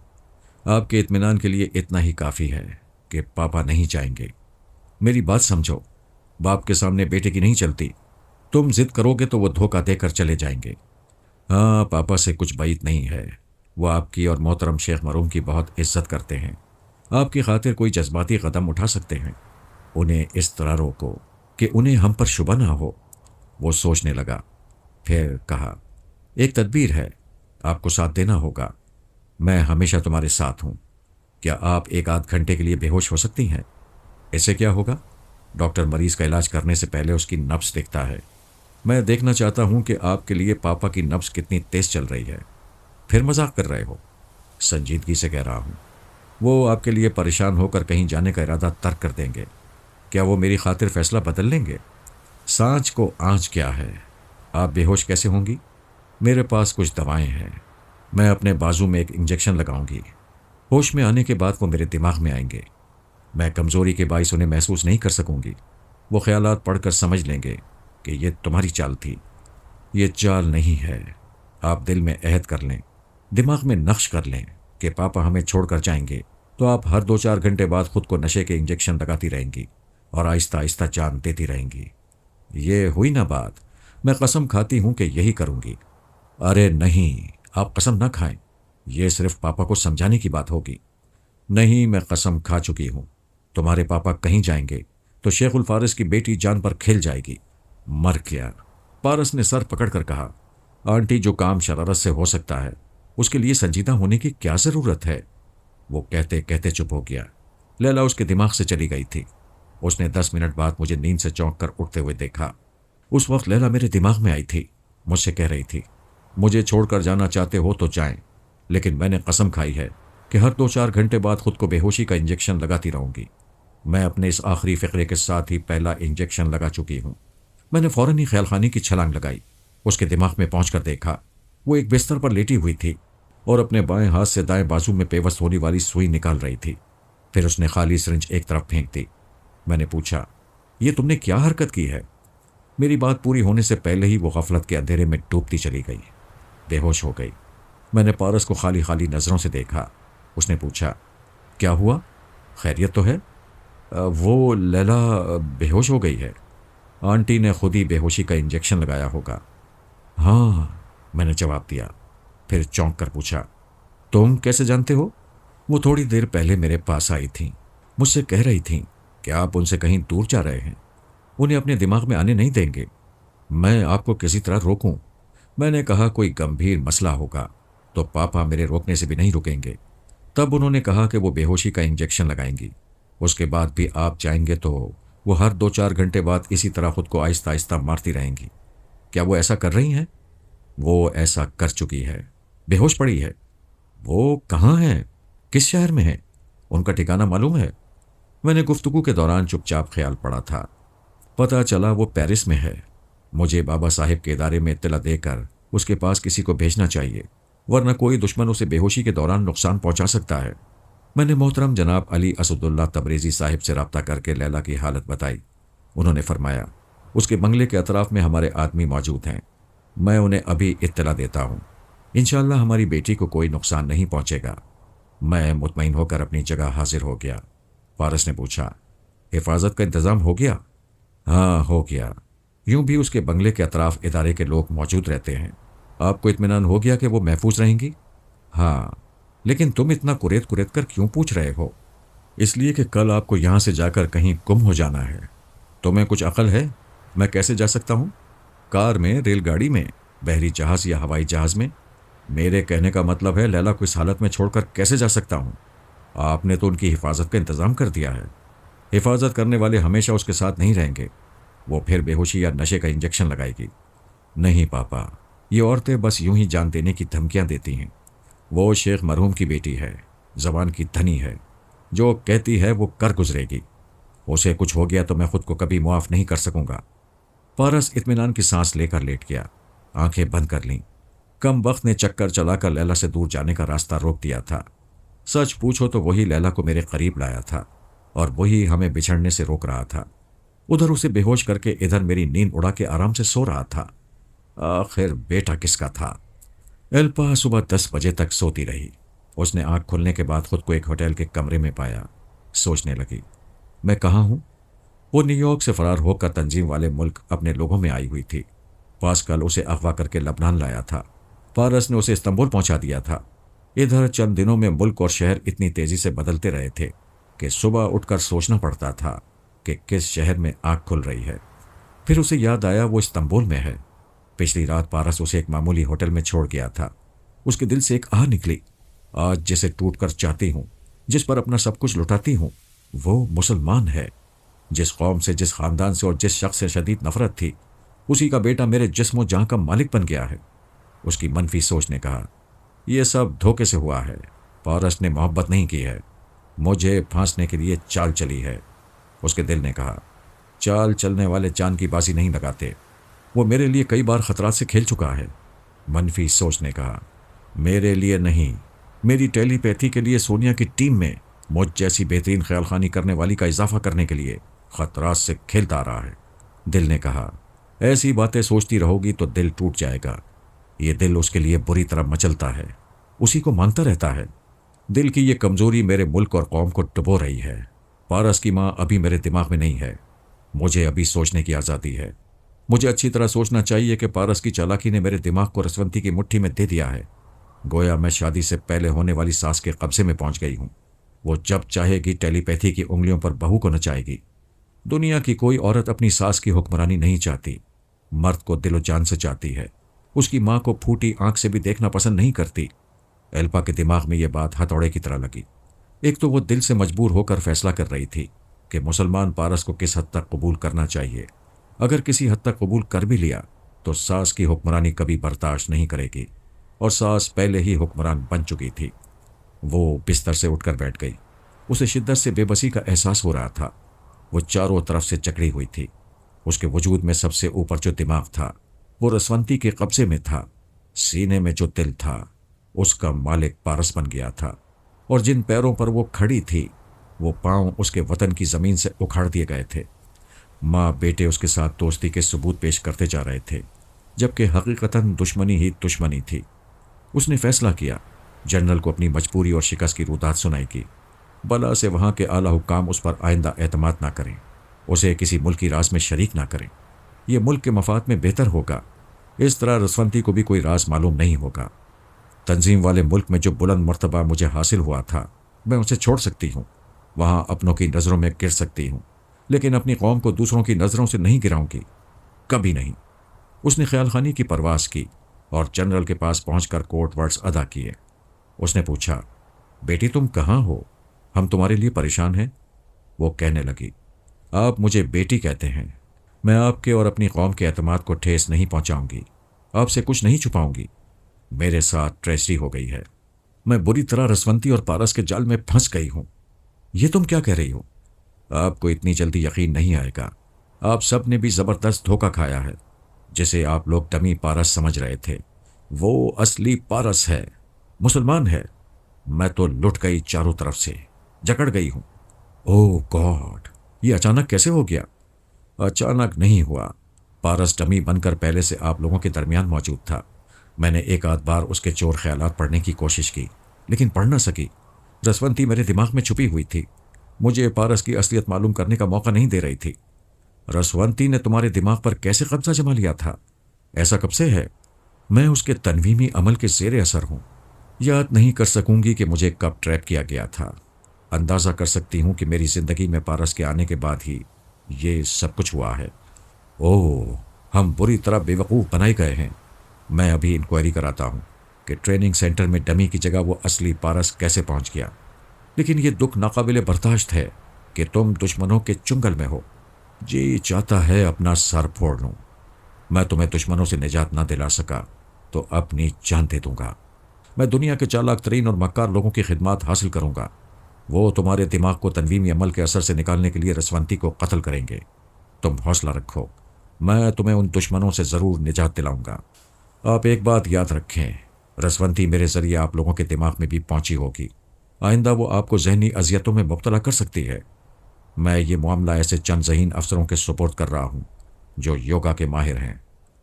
آپ کے اطمینان کے لیے اتنا ہی کافی ہے کہ پاپا نہیں جائیں گے۔ میری بات سمجھو، باپ کے سامنے بیٹے کی نہیں چلتی۔ تم ضد کرو گے تو وہ دھوکہ دے کر چلے جائیں گے۔ ہاں، پاپا سے کچھ بعید نہیں ہے، وہ آپ کی اور محترم شیخ مرحوم کی بہت عزت کرتے ہیں۔ آپ کی خاطر کوئی جذباتی قدم اٹھا سکتے ہیں۔ انہیں اس طرح روکو کہ انہیں ہم پر شبہ نہ ہو۔ وہ سوچنے لگا، پھر کہا، ایک تدبیر ہے، آپ کو ساتھ دینا ہوگا۔ میں ہمیشہ تمہارے ساتھ ہوں۔ کیا آپ ایک آدھ گھنٹے کے لیے بے ہوش ہو سکتی ہیں؟ اس سے کیا ہوگا؟ ڈاکٹر مریض کا علاج کرنے سے پہلے اس کی نبض دیکھتا ہے۔ میں دیکھنا چاہتا ہوں کہ آپ کے لیے پاپا کی نبض کتنی تیز چل رہی ہے۔ پھر مذاق کر رہے ہو؟ سنجیدگی سے کہہ رہا ہوں۔ وہ آپ کے لیے پریشان ہو کر کہیں جانے کا ارادہ ترک کر دیں گے۔ کیا وہ میری خاطر فیصلہ بدل لیں گے؟ سانچ کو آنچ کیا ہے؟ آپ بے ہوش کیسے ہوں گی؟ میرے پاس کچھ دوائیں ہیں، میں اپنے بازو میں ایک انجیکشن لگاؤں گی۔ ہوش میں آنے کے بعد وہ میرے دماغ میں آئیں گے۔ میں کمزوری کے باعث انہیں محسوس نہیں کر سکوں گی۔ وہ خیالات پڑھ کر سمجھ لیں گے کہ یہ تمہاری چال تھی۔ یہ چال نہیں ہے۔ آپ دل میں عہد کر لیں، دماغ میں نقش کر لیں کہ پاپا ہمیں چھوڑ کر جائیں گے تو آپ ہر 2-4 گھنٹے بعد خود کو نشے کے انجیکشن لگاتی رہیں گی اور آہستہ آہستہ جان دیتی رہیں گی۔ یہ ہوئی نا بات؟ میں قسم کھاتی ہوں کہ یہی کروں گی۔ ارے نہیں، آپ قسم نہ کھائیں، یہ صرف پاپا کو سمجھانے کی بات ہوگی۔ نہیں، میں قسم کھا چکی ہوں۔ تمہارے پاپا کہیں جائیں گے تو شیخ الفارس کی بیٹی جان پر کھیل جائے گی۔ مر گیا۔ پارس نے سر پکڑ کر کہا، آنٹی، جو کام شرارت سے ہو سکتا ہے اس کے لیے سنجیدہ ہونے کی کیا ضرورت ہے؟ وہ کہتے کہتے چپ ہو گیا۔ لیلا اس کے دماغ سے چلی گئی تھی۔ اس نے 10 منٹ بعد مجھے نیند سے چونک کر اٹھتے ہوئے دیکھا۔ اس وقت لیلا میرے دماغ میں آئی تھی، مجھ سے کہہ رہی تھی، مجھے چھوڑ کر جانا چاہتے ہو تو جائیں، لیکن میں نے قسم کھائی ہے کہ ہر 2-4 گھنٹے بعد خود کو بے ہوشی کا انجیکشن لگاتی رہوں گی۔ میں اپنے اس آخری فقرے کے ساتھ ہی پہلا انجیکشن لگا چکی ہوں۔ میں نے فوراً ہی خیال خانی کی چھلانگ لگائی۔ اس کے دماغ میں پہنچ کر دیکھا، وہ ایک بستر پر لیٹی ہوئی تھی اور اپنے بائیں ہاتھ سے دائیں بازو میں پیوست ہونے والی سوئی نکال رہی تھی۔ پھر اس نے خالی سرنج ایک طرف پھینک دی۔ میں نے پوچھا، یہ تم نے کیا حرکت کی ہے؟ میری بات پوری ہونے سے پہلے ہی وہ غفلت کے اندھیرے میں ڈوبتی چلی گئی، بے ہوش ہو گئی۔ میں نے پارس کو خالی خالی نظروں سے دیکھا۔ اس نے پوچھا، کیا ہوا؟ خیریت تو ہے؟ وہ لیلا بے ہوش ہو گئی ہے۔ آنٹی نے خود ہی بے ہوشی کا انجیکشن لگایا ہوگا۔ ہاں، میں نے جواب دیا۔ پھر چونک کر پوچھا، تم کیسے جانتے ہو؟ وہ تھوڑی دیر پہلے میرے پاس آئی تھیں، مجھ سے کہہ رہی تھیں کہ آپ ان سے کہیں دور جا رہے ہیں، انہیں اپنے دماغ میں آنے نہیں دیں گے۔ میں آپ کو کسی طرح روکوں؟ میں نے کہا کوئی گمبھیر مسئلہ ہوگا تو پاپا میرے روکنے سے بھی نہیں رکیں گے۔ تب انہوں نے کہا کہ وہ بے ہوشی کا انجیکشن لگائیں گی، اس کے بعد بھی آپ جائیں گے تو وہ ہر 2-4 گھنٹے بعد اسی طرح خود کو آہستہ آہستہ مارتی رہیں گی۔ کیا وہ ایسا کر رہی ہیں؟ وہ ایسا کر چکی ہے، بے ہوش پڑی ہے۔ وہ کہاں ہیں؟ کس شہر میں ہے؟ ان کا ٹھکانہ معلوم ہے؟ میں نے گفتگو کے دوران چپ چاپ خیال پڑا تھا۔ پتہ چلا وہ پیرس میں ہے۔ مجھے بابا صاحب کے ادارے میں اطلاع دے کر اس کے پاس کسی کو بھیجنا چاہیے، ورنہ کوئی دشمن اسے بے ہوشی کے دوران نقصان پہنچا سکتا ہے۔ میں نے محترم جناب علی اسد اللہ تبریزی صاحب سے رابطہ کر کے لیلا کی حالت بتائی۔ انہوں نے فرمایا، اس کے بنگلے کے اطراف میں ہمارے آدمی موجود ہیں، میں انہیں ابھی اطلاع دیتا ہوں۔ انشاءاللہ ہماری بیٹی کو کوئی نقصان نہیں پہنچے گا۔ میں مطمئن ہو کر اپنی جگہ حاضر ہو گیا۔ فارس نے پوچھا، حفاظت کا انتظام ہو گیا؟ ہاں، ہو گیا۔ یوں بھی اس کے بنگلے کے اطراف ادارے کے لوگ موجود رہتے ہیں۔ آپ کو اطمینان ہو گیا کہ وہ محفوظ رہیں گی؟ ہاں، لیکن تم اتنا کریت کریت کر کیوں پوچھ رہے ہو؟ اس لیے کہ کل آپ کو یہاں سے جا کر کہیں گم ہو جانا ہے۔ تمہیں کچھ عقل ہے؟ میں کیسے جا سکتا ہوں؟ کار میں، ریل گاڑی میں، بحری جہاز یا ہوائی جہاز میں؟ میرے کہنے کا مطلب ہے لیلا کو اس حالت میں چھوڑ کر کیسے جا سکتا ہوں؟ آپ نے تو ان کی حفاظت کا انتظام کر دیا ہے۔ حفاظت کرنے والے ہمیشہ اس کے ساتھ نہیں رہیں گے، وہ پھر بے ہوشی یا نشے کا انجیکشن لگائے گی۔ نہیں پاپا، یہ عورتیں بس یوں ہی جان دینے کی دھمکیاں دیتی ہیں۔ وہ شیخ مرحوم کی بیٹی ہے، زبان کی دھنی ہے، جو کہتی ہے وہ کر گزرے گی۔ اسے کچھ ہو گیا تو میں خود کو کبھی معاف نہیں کر سکوں گا۔ پارس اطمینان کی سانس لے کر لیٹ گیا، آنکھیں بند کر لیں۔ کم وقت نے چکر چلا کر لیلا سے دور جانے کا راستہ روک دیا تھا۔ سچ پوچھو تو وہی لیلا کو میرے قریب لایا تھا اور وہی ہمیں بچھڑنے سے روک رہا تھا۔ ادھر اسے بے ہوش کر کے ادھر میری نیند اڑا کے آرام سے سو رہا تھا۔ آخر بیٹا کس کا تھا؟ ایلپا صبح 10 بجے تک سوتی رہی۔ اس نے آنکھ کھلنے کے بعد خود کو ایک ہوٹل کے کمرے میں پایا۔ سوچنے لگی، میں کہاں ہوں؟ وہ نیو یارک سے فرار ہو کر تنظیم والے ملک اپنے لوگوں میں آئی ہوئی تھی۔ پاسکل اسے اغوا کر کے لبنان لایا تھا۔ پارس نے اسے استنبول پہنچا دیا تھا۔ ادھر چند دنوں میں ملک اور شہر اتنی تیزی سے بدلتے رہے تھے کہ صبح اٹھ کر سوچنا پڑتا تھا کہ کس شہر میں آنکھ کھل رہی ہے۔ پھر اسے یاد آیا وہ استنبول میں ہے۔ پچھلی رات پارس اسے ایک معمولی ہوٹل میں چھوڑ گیا تھا۔ اس کے دل سے ایک آہ نکلی، آج جسے ٹوٹ کر چاہتی ہوں، جس پر اپنا سب کچھ لٹاتی ہوں، وہ مسلمان ہے۔ جس قوم سے، جس خاندان سے اور جس شخص سے شدید نفرت تھی، اسی کا بیٹا میرے جسم و جاں کا مالک بن گیا ہے۔ اس کی منفی سوچ نے کہا، یہ سب دھوکے سے ہوا ہے۔ پارس نے محبت نہیں کی ہے، مجھے پھانسنے کے لیے چال چلی ہے۔ اس کے دل نے کہا، چال چلنے والے چاند کی بازی نہیں لگاتے، وہ میرے لیے کئی بار خطرات سے کھیل چکا ہے۔ منفی سوچ نے کہا، میرے لیے نہیں، میری ٹیلی پیتھی کے لیے سونیا کی ٹیم میں مجھ جیسی بہترین خیال خانی کرنے والی کا اضافہ کرنے کے لیے خطرات سے کھیلتا آ رہا ہے۔ دل نے کہا، ایسی باتیں سوچتی رہو گی تو دل ٹوٹ جائے گا۔ یہ دل اس کے لیے بری طرح مچلتا ہے، اسی کو مانگتا رہتا ہے۔ دل کی یہ کمزوری میرے ملک اور قوم کو ڈبو رہی ہے۔ پارس کی ماں ابھی میرے دماغ میں نہیں ہے، مجھے ابھی سوچنے کی آزادی ہے۔ مجھے اچھی طرح سوچنا چاہیے کہ پارس کی چالاکی نے میرے دماغ کو رسونتی کی مٹھی میں دے دیا ہے۔ گویا میں شادی سے پہلے ہونے والی ساس کے قبضے میں پہنچ گئی ہوں۔ وہ جب چاہے گی ٹیلی پیتھی کی انگلیوں پر بہو کو نچائے گی۔ دنیا کی کوئی عورت اپنی ساس کی حکمرانی نہیں چاہتی، مرد کو دل و جان سے چاہتی ہے۔ اس کی ماں کو پھوٹی آنکھ سے بھی دیکھنا پسند نہیں کرتی۔ ایلپا کے دماغ میں یہ بات ہتھوڑے کی طرح لگی۔ ایک تو وہ دل سے مجبور ہو کر فیصلہ کر رہی تھی کہ مسلمان پارس کو کس حد تک قبول کرنا چاہیے۔ اگر کسی حد تک قبول کر بھی لیا تو ساس کی حکمرانی کبھی برداشت نہیں کرے گی، اور ساس پہلے ہی حکمران بن چکی تھی۔ وہ بستر سے اٹھ کر بیٹھ گئی۔ اسے شدت سے بے بسی کا احساس ہو رہا تھا۔ وہ چاروں طرف سے جکڑی ہوئی تھی۔ اس کے وجود میں سب سے اوپر جو دماغ تھا وہ رسونتی کے قبضے میں تھا۔ سینے میں جو دل تھا اس کا مالک پارس بن گیا تھا، اور جن پیروں پر وہ کھڑی تھی وہ پاؤں اس کے وطن کی زمین سے اکھاڑ دیے گئے تھے۔ ماں بیٹے اس کے ساتھ دوستی کے ثبوت پیش کرتے جا رہے تھے، جبکہ حقیقتاً دشمنی ہی دشمنی تھی۔ اس نے فیصلہ کیا، جنرل کو اپنی مجبوری اور شکست کی رودات سنائی کی۔ بلا سے وہاں کے اعلیٰ حکام اس پر آئندہ اعتماد نہ کریں، اسے کسی ملکی راز میں شریک نہ کریں۔ یہ ملک کے مفاد میں بہتر ہوگا۔ اس طرح رسونتی کو بھی کوئی راز معلوم نہیں ہوگا۔ تنظیم والے ملک میں جو بلند مرتبہ مجھے حاصل ہوا تھا میں اسے چھوڑ سکتی ہوں، وہاں اپنوں کی نظروں میں گر سکتی ہوں، لیکن اپنی قوم کو دوسروں کی نظروں سے نہیں گراؤں گی، کبھی نہیں۔ اس نے خیال خانی کی پرواز کی اور جنرل کے پاس پہنچ کر کوڈ ورڈز ادا کیے۔ اس نے پوچھا، بیٹی تم کہاں ہو؟ ہم تمہارے لیے پریشان ہیں۔ وہ کہنے لگی، آپ مجھے بیٹی کہتے ہیں، میں آپ کے اور اپنی قوم کے اعتماد کو ٹھیس نہیں پہنچاؤں گی، آپ سے کچھ نہیں چھپاؤں گی۔ میرے ساتھ ٹریسری ہو گئی ہے، میں بری طرح رسونتی اور پارس کے جال میں پھنس گئی ہوں۔ یہ تم کیا کہہ رہی ہو؟ آپ کو اتنی جلدی یقین نہیں آئے گا۔ آپ سب نے بھی زبردست دھوکہ کھایا ہے۔ جسے آپ لوگ ڈمی پارس سمجھ رہے تھے وہ اصلی پارس ہے، مسلمان ہے۔ میں تو لٹ گئی، چاروں طرف سے جکڑ گئی ہوں۔ اوہ گاڈ، یہ اچانک کیسے ہو گیا؟ اچانک نہیں ہوا، پارس ڈمی بن کر پہلے سے آپ لوگوں کے درمیان موجود تھا۔ میں نے ایک آدھ بار اس کے چور خیالات پڑھنے کی کوشش کی، لیکن پڑھ نہ سکی۔ رسونتی میرے دماغ میں چھپی ہوئی تھی، مجھے پارس کی اصلیت معلوم کرنے کا موقع نہیں دے رہی تھی۔ رسونتی نے تمہارے دماغ پر کیسے قبضہ جما لیا تھا؟ ایسا کب سے ہے؟ میں اس کے تنویمی عمل کے زیر اثر ہوں۔ یاد نہیں کر سکوں گی کہ مجھے کب ٹریپ کیا گیا تھا۔ اندازہ کر سکتی ہوں کہ میری زندگی میں پارس کے آنے کے بعد ہی یہ سب کچھ ہوا ہے۔ اوہ، ہم بری طرح بے وقوف بنائے گئے ہیں۔ میں ابھی انکوائری کراتا ہوں کہ ٹریننگ سینٹر میں ڈمی کی جگہ وہ اصلی پارس کیسے پہنچ گیا۔ لیکن یہ دکھ ناقابل برداشت ہے کہ تم دشمنوں کے چنگل میں ہو۔ جی چاہتا ہے اپنا سر پھوڑ لوں۔ میں تمہیں دشمنوں سے نجات نہ دلا سکا تو اپنی جان دے دوں گا۔ میں دنیا کے چالاک ترین اور مکار لوگوں کی خدمات حاصل کروں گا۔ وہ تمہارے دماغ کو تنویمی عمل کے اثر سے نکالنے کے لیے رسونتی کو قتل کریں گے۔ تم حوصلہ رکھو، میں تمہیں ان دشمنوں سے ضرور نجات دلاؤں گا۔ آپ ایک بات یاد رکھیں، رسونتی میرے ذریعے آپ لوگوں کے دماغ میں بھی پہنچی ہوگی۔ آئندہ وہ آپ کو ذہنی اذیتوں میں مبتلا کر سکتی ہے۔ میں یہ معاملہ ایسے چند ذہین افسروں کے سپرد کر رہا ہوں جو یوگا کے ماہر ہیں۔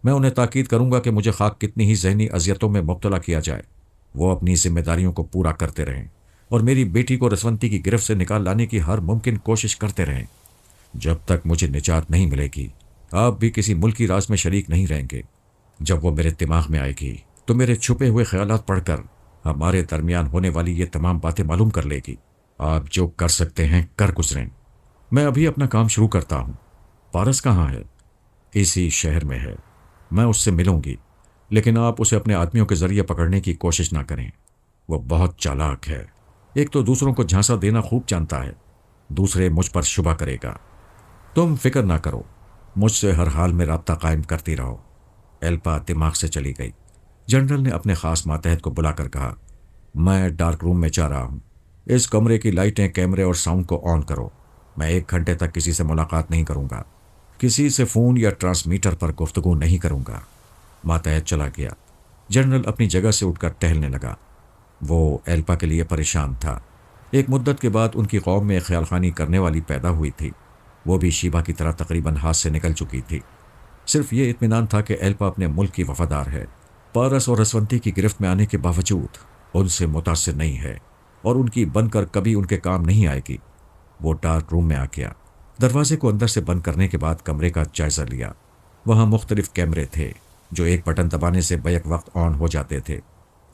میں انہیں تاکید کروں گا کہ مجھے خواہ کتنی ہی ذہنی اذیتوں میں مبتلا کیا جائے، وہ اپنی ذمہ داریوں کو پورا کرتے رہیں اور میری بیٹی کو رسونتی کی گرفت سے نکال لانے کی ہر ممکن کوشش کرتے رہیں۔ جب تک مجھے نجات نہیں ملے گی، آپ بھی کسی ملکی راز میں شریک نہیں رہیں گے۔ جب وہ میرے دماغ میں آئے گی تو میرے چھپے ہوئے خیالات پڑھ کر ہمارے درمیان ہونے والی یہ تمام باتیں معلوم کر لے گی۔ آپ جو کر سکتے ہیں کر گزریں۔ میں ابھی اپنا کام شروع کرتا ہوں۔ پارس کہاں ہے؟ اسی شہر میں ہے، میں اس سے ملوں گی، لیکن آپ اسے اپنے آدمیوں کے ذریعے پکڑنے کی کوشش نہ کریں۔ وہ بہت چالاک ہے، ایک تو دوسروں کو جھانسا دینا خوب جانتا ہے، دوسرے مجھ پر شبہ کرے گا۔ تم فکر نہ کرو، مجھ سے ہر حال میں رابطہ قائم کرتی رہو۔ ایلپا دماغ سے چلی گئی۔ جنرل نے اپنے خاص ماتحت کو بلا کر کہا، میں ڈارک روم میں جا رہا ہوں، اس کمرے کی لائٹیں، کیمرے اور ساؤنڈ کو آن کرو۔ میں 1 گھنٹے تک کسی سے ملاقات نہیں کروں گا، کسی سے فون یا ٹرانسمیٹر پر گفتگو نہیں کروں گا۔ ماتحت چلا گیا۔ جنرل اپنی جگہ سے اٹھ کر ٹہلنے لگا۔ وہ ایلپا کے لیے پریشان تھا۔ ایک مدت کے بعد ان کی قوم میں خیال خانی کرنے والی پیدا ہوئی تھی۔ وہ بھی شیبا کی طرح تقریباً ہاتھ سے نکل چکی تھی۔ صرف یہ اطمینان تھا کہ ایلپا اپنے ملک کی وفادار ہے، پارس اور رسونتی کی گرفت میں آنے کے باوجود ان سے متاثر نہیں ہے اور ان کی بن کر کبھی ان کے کام نہیں آئے گی۔ وہ ڈارک روم میں آ گیا۔ دروازے کو اندر سے بند کرنے کے بعد کمرے کا جائزہ لیا۔ وہاں مختلف کیمرے تھے جو ایک بٹن دبانے سے بیک وقت آن ہو جاتے تھے۔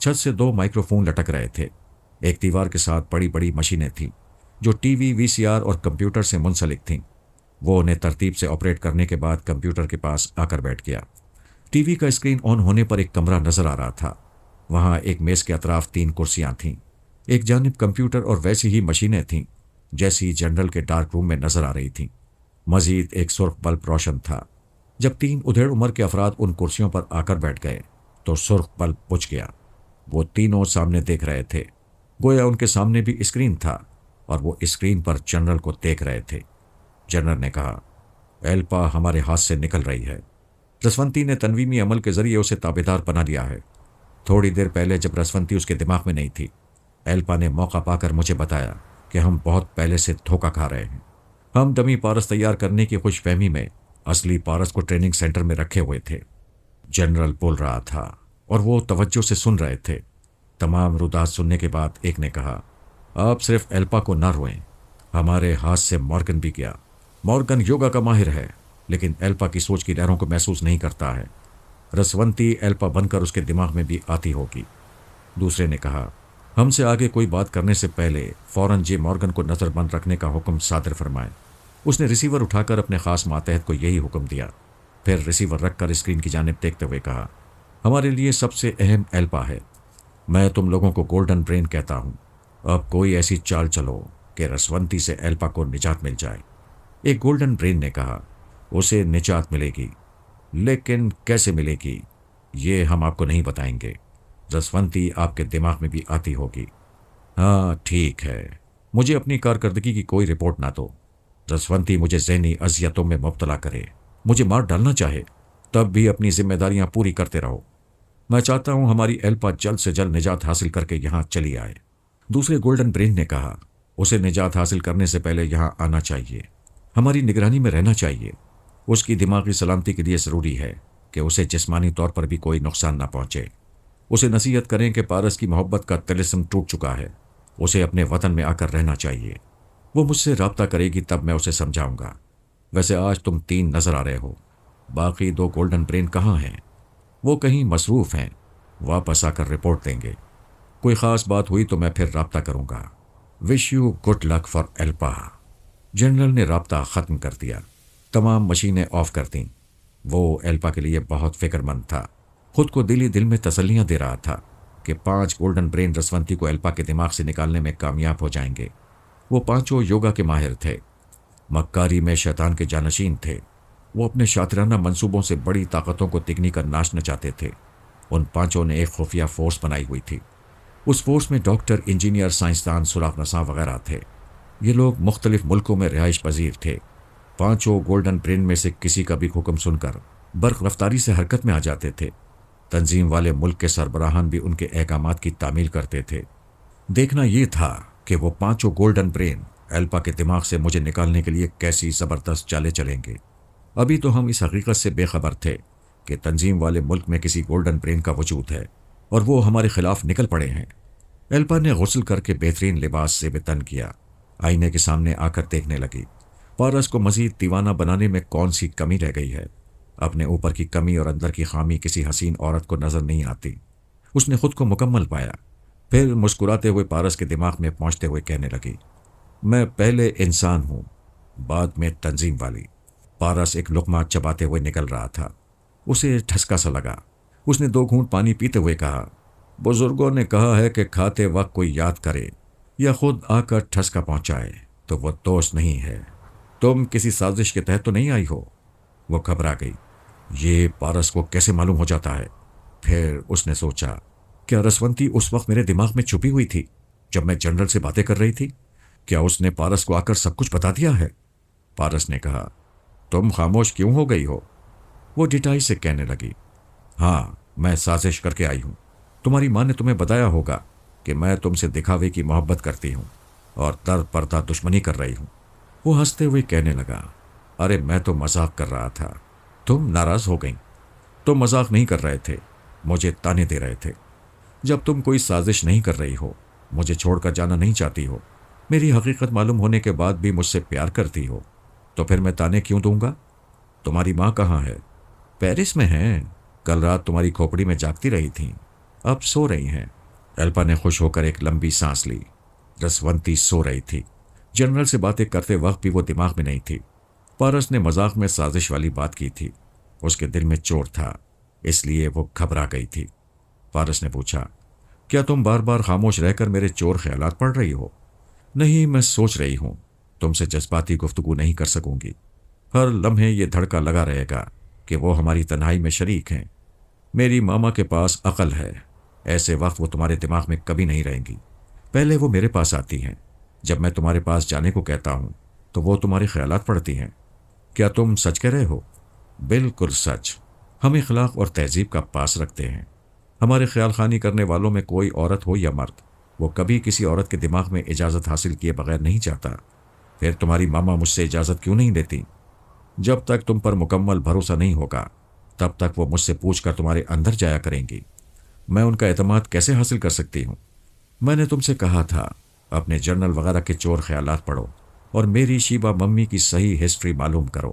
چھت سے 2 مائکرو فون لٹک رہے تھے۔ ایک دیوار کے ساتھ بڑی بڑی مشینیں تھیں جو ٹی وی، وی سی آر اور کمپیوٹر سے منسلک تھیں۔ وہ انہیں ترتیب سے آپریٹ کرنے کے بعد کمپیوٹر کے پاس آ کر بیٹھ گیا۔ ٹی وی کا اسکرین آن ہونے پر ایک کمرہ نظر آ رہا تھا۔ وہاں ایک میز کے اطراف 3 کرسیاں تھیں، ایک جانب کمپیوٹر اور ویسی ہی مشینیں تھیں جیسی جنرل کے ڈارک روم میں نظر آ رہی تھیں۔ مزید ایک سرخ بلب روشن تھا۔ جب 3 ادھیڑ عمر کے افراد ان کرسیوں پر آ کر بیٹھ گئے تو سرخ بلب بجھ گیا۔ وہ تینوں سامنے دیکھ رہے تھے، گویا ان کے سامنے بھی اسکرین تھا اور وہ اسکرین پر جنرل کو دیکھ رہے تھے۔ جنرل نے کہا، ایلپا ہمارے ہاتھ سے نکل رہی ہے۔ رسونتی نے تنویمی عمل کے ذریعے اسے تابعدار بنا لیا ہے۔ تھوڑی دیر پہلے جب رسونتی اس کے دماغ میں نہیں تھی، ایلپا نے موقع پا کر مجھے بتایا کہ ہم بہت پہلے سے دھوکہ کھا رہے ہیں۔ ہم ڈمی پارس تیار کرنے کی خوش فہمی میں اصلی پارس کو ٹریننگ سینٹر میں رکھے ہوئے تھے۔ جنرل بول رہا تھا اور وہ توجہ سے سن رہے تھے۔ تمام رودات سننے کے بعد ایک نے کہا، آپ صرف ایلپا کو نہ روئیں، ہمارے ہاتھ سے مورگن بھی گیا۔ مورگن یوگا کا ماہر ہے لیکن ایلپا کی سوچ کی لہروں کو محسوس نہیں کرتا ہے۔ رسونتی ایلپا بن کر اس کے دماغ میں بھی آتی ہوگی۔ دوسرے نے کہا، ہم سے آگے کوئی بات کرنے سے پہلے فوراً جے مورگن کو نظر بند رکھنے کا حکم صادر فرمائیں۔ اس نے ریسیور اٹھا کر اپنے خاص ماتحت کو یہی حکم دیا، پھر ریسیور رکھ کر اسکرین کی جانب دیکھتے ہوئے کہا، ہمارے لیے سب سے اہم ایلپا ہے۔ میں تم لوگوں کو گولڈن برین کہتا ہوں۔ اب کوئی ایسی چال چلو کہ رسونتی سے ایلپا کو نجات مل جائے۔ ایک گولڈن برین نے کہا، اسے نجات ملے گی، لیکن کیسے ملے گی یہ ہم آپ کو نہیں بتائیں گے۔ رسونتی آپ کے دماغ میں بھی آتی ہوگی۔ ہاں ٹھیک ہے، مجھے اپنی کارکردگی کی کوئی رپورٹ نہ دو۔ رسونتی مجھے ذہنی اذیتوں میں مبتلا کرے، مجھے مار ڈالنا چاہے، تب بھی اپنی ذمہ داریاں پوری کرتے رہو۔ میں چاہتا ہوں ہماری ایلپا جلد سے جلد نجات حاصل کر کے یہاں چلی آئے۔ دوسرے گولڈن برین نے کہا، اسے نجات حاصل کرنے سے پہلے یہاں آنا چاہیے، ہماری نگرانی میں رہنا چاہیے۔ اس کی دماغی سلامتی کے لیے ضروری ہے کہ اسے جسمانی طور پر بھی کوئی نقصان نہ پہنچے۔ اسے نصیحت کریں کہ پارس کی محبت کا طلسم ٹوٹ چکا ہے، اسے اپنے وطن میں آ کر رہنا چاہیے۔ وہ مجھ سے رابطہ کرے گی تب میں اسے سمجھاؤں گا۔ ویسے آج تم 3 نظر آ رہے ہو، باقی 2 گولڈن برین کہاں ہیں؟ وہ کہیں مصروف ہیں، واپس آ کر رپورٹ دیں گے۔ کوئی خاص بات ہوئی تو میں پھر رابطہ کروں گا۔ Wish you good luck for ایلپا۔ جنرل نے رابطہ ختم کر دیا۔ تمام مشینیں آف کر دیں۔ وہ ایلپا کے لیے بہت فکر مند تھا، خود کو دل میں تسلیاں دے رہا تھا کہ 5 گولڈن برین رسونتی کو ایلپا کے دماغ سے نکالنے میں کامیاب ہو جائیں گے۔ وہ 5 یوگا کے ماہر تھے، مکاری میں شیطان کے جانشین تھے۔ وہ اپنے شاطرانہ منصوبوں سے بڑی طاقتوں کو تگنی کر ناچنا چاہتے تھے۔ ان 5 نے ایک خفیہ فورس بنائی ہوئی تھی۔ اس فورس میں ڈاکٹر، انجینئر، سائنسدان، سوراخ نساں وغیرہ تھے۔ یہ لوگ مختلف ملکوں میں رہائش پذیر تھے۔ پانچوں گولڈن برین میں سے کسی کا بھی حکم سن کر برق رفتاری سے حرکت میں آ جاتے تھے۔ تنظیم والے ملک کے سربراہان بھی ان کے احکامات کی تعمیل کرتے تھے۔ دیکھنا یہ تھا کہ وہ پانچوں گولڈن برین ایلپا کے دماغ سے مجھے نکالنے کے لیے کیسی زبردست چالیں چلیں گے۔ ابھی تو ہم اس حقیقت سے بے خبر تھے کہ تنظیم والے ملک میں کسی گولڈن برین کا وجود ہے اور وہ ہمارے خلاف نکل پڑے ہیں۔ ایلپا نے غسل کر کے بہترین لباس سے بے تن کیا، آئینے کے سامنے آ کر دیکھنے لگی۔ پارس کو مزید دیوانہ بنانے میں کون سی کمی رہ گئی ہے؟ اپنے اوپر کی کمی اور اندر کی خامی کسی حسین عورت کو نظر نہیں آتی۔ اس نے خود کو مکمل پایا، پھر مسکراتے ہوئے پارس کے دماغ میں پہنچتے ہوئے کہنے لگی، میں پہلے انسان ہوں، بعد میں تنظیم والی۔ پارس ایک لقمہ چباتے ہوئے نکل رہا تھا۔ اسے ٹھسکا سا لگا۔ اس نے 2 گھونٹ پانی پیتے ہوئے کہا، بزرگوں نے کہا ہے کہ کھاتے وقت کوئی یاد کرے یا خود آ کر ٹھسکا پہنچائے تو وہ دوست نہیں ہے۔ تم کسی سازش کے تحت تو نہیں آئی ہو؟ وہ گھبرا گئی۔ یہ پارس کو کیسے معلوم ہو جاتا ہے؟ پھر اس نے سوچا، کیا رسونتی اس وقت میرے دماغ میں چھپی ہوئی تھی جب میں جنرل سے باتیں کر رہی تھی؟ کیا اس نے پارس کو آ کر سب کچھ بتا دیا ہے؟ پارس نے کہا، تم خاموش کیوں ہو گئی ہو؟ وہ ڈٹائی سے کہنے لگی، ہاں میں سازش کر کے آئی ہوں۔ تمہاری ماں نے تمہیں بتایا ہوگا کہ میں تم سے دکھاوے کی محبت کرتی ہوں اور در پردہ دشمنی کر رہی ہوں۔ وہ ہنستے ہوئے کہنے لگا، ارے میں تو مذاق کر رہا تھا، تم ناراض ہو گئیں۔ تم مذاق نہیں کر رہے تھے، مجھے تانے دے رہے تھے۔ جب تم کوئی سازش نہیں کر رہی ہو، مجھے چھوڑ کر جانا نہیں چاہتی ہو، میری حقیقت معلوم ہونے کے بعد بھی مجھ سے پیار کرتی ہو، تو پھر میں تانے کیوں دوں گا؟ تمہاری ماں کہاں ہے؟ پیرس میں ہیں، کل رات تمہاری کھوپڑی میں جاگتی رہی تھیں، اب سو رہی ہیں۔ ایلپا نے خوش ہو کر ایک لمبی سانس لی۔ رسونتی سو رہی تھی۔ جنرل سے باتیں کرتے وقت بھی وہ دماغ میں نہیں تھی۔ پارس نے مذاق میں سازش والی بات کی تھی، اس کے دل میں چوٹ تھا، اس لیے وہ گھبرا گئی تھی۔ پارس نے پوچھا، کیا تم بار بار خاموش رہ کر میرے چور خیالات پڑھ رہی ہو؟ نہیں، میں سوچ رہی ہوں، تم سے جذباتی گفتگو نہیں کر سکوں گی۔ ہر لمحے یہ دھڑکا لگا رہے گا کہ وہ ہماری تنہائی میں شریک ہیں۔ میری ماما کے پاس عقل ہے، ایسے وقت وہ تمہارے دماغ میں کبھی نہیں رہیں گی۔ پہلے وہ میرے پاس آتی ہیں، جب میں تمہارے پاس جانے کو کہتا ہوں تو وہ تمہارے خیالات پڑھتی ہیں۔ کیا تم سچ کہہ رہے ہو؟ بالکل سچ۔ ہم اخلاق اور تہذیب کا پاس رکھتے ہیں۔ ہمارے خیال خوانی کرنے والوں میں کوئی عورت ہو یا مرد، وہ کبھی کسی عورت کے دماغ میں اجازت حاصل کیے بغیر نہیں جاتا۔ پھر تمہاری ماما مجھ سے اجازت کیوں نہیں لیتی؟ جب تک تم پر مکمل بھروسہ نہیں ہوگا تب تک وہ مجھ سے پوچھ کر تمہارے اندر جایا کریں گی۔ میں ان کا اعتماد کیسے حاصل کر سکتی ہوں؟ میں نے تم سے کہا تھا اپنے جرنل وغیرہ کے چور خیالات پڑھو اور میری شیبہ ممی کی صحیح ہسٹری معلوم کرو۔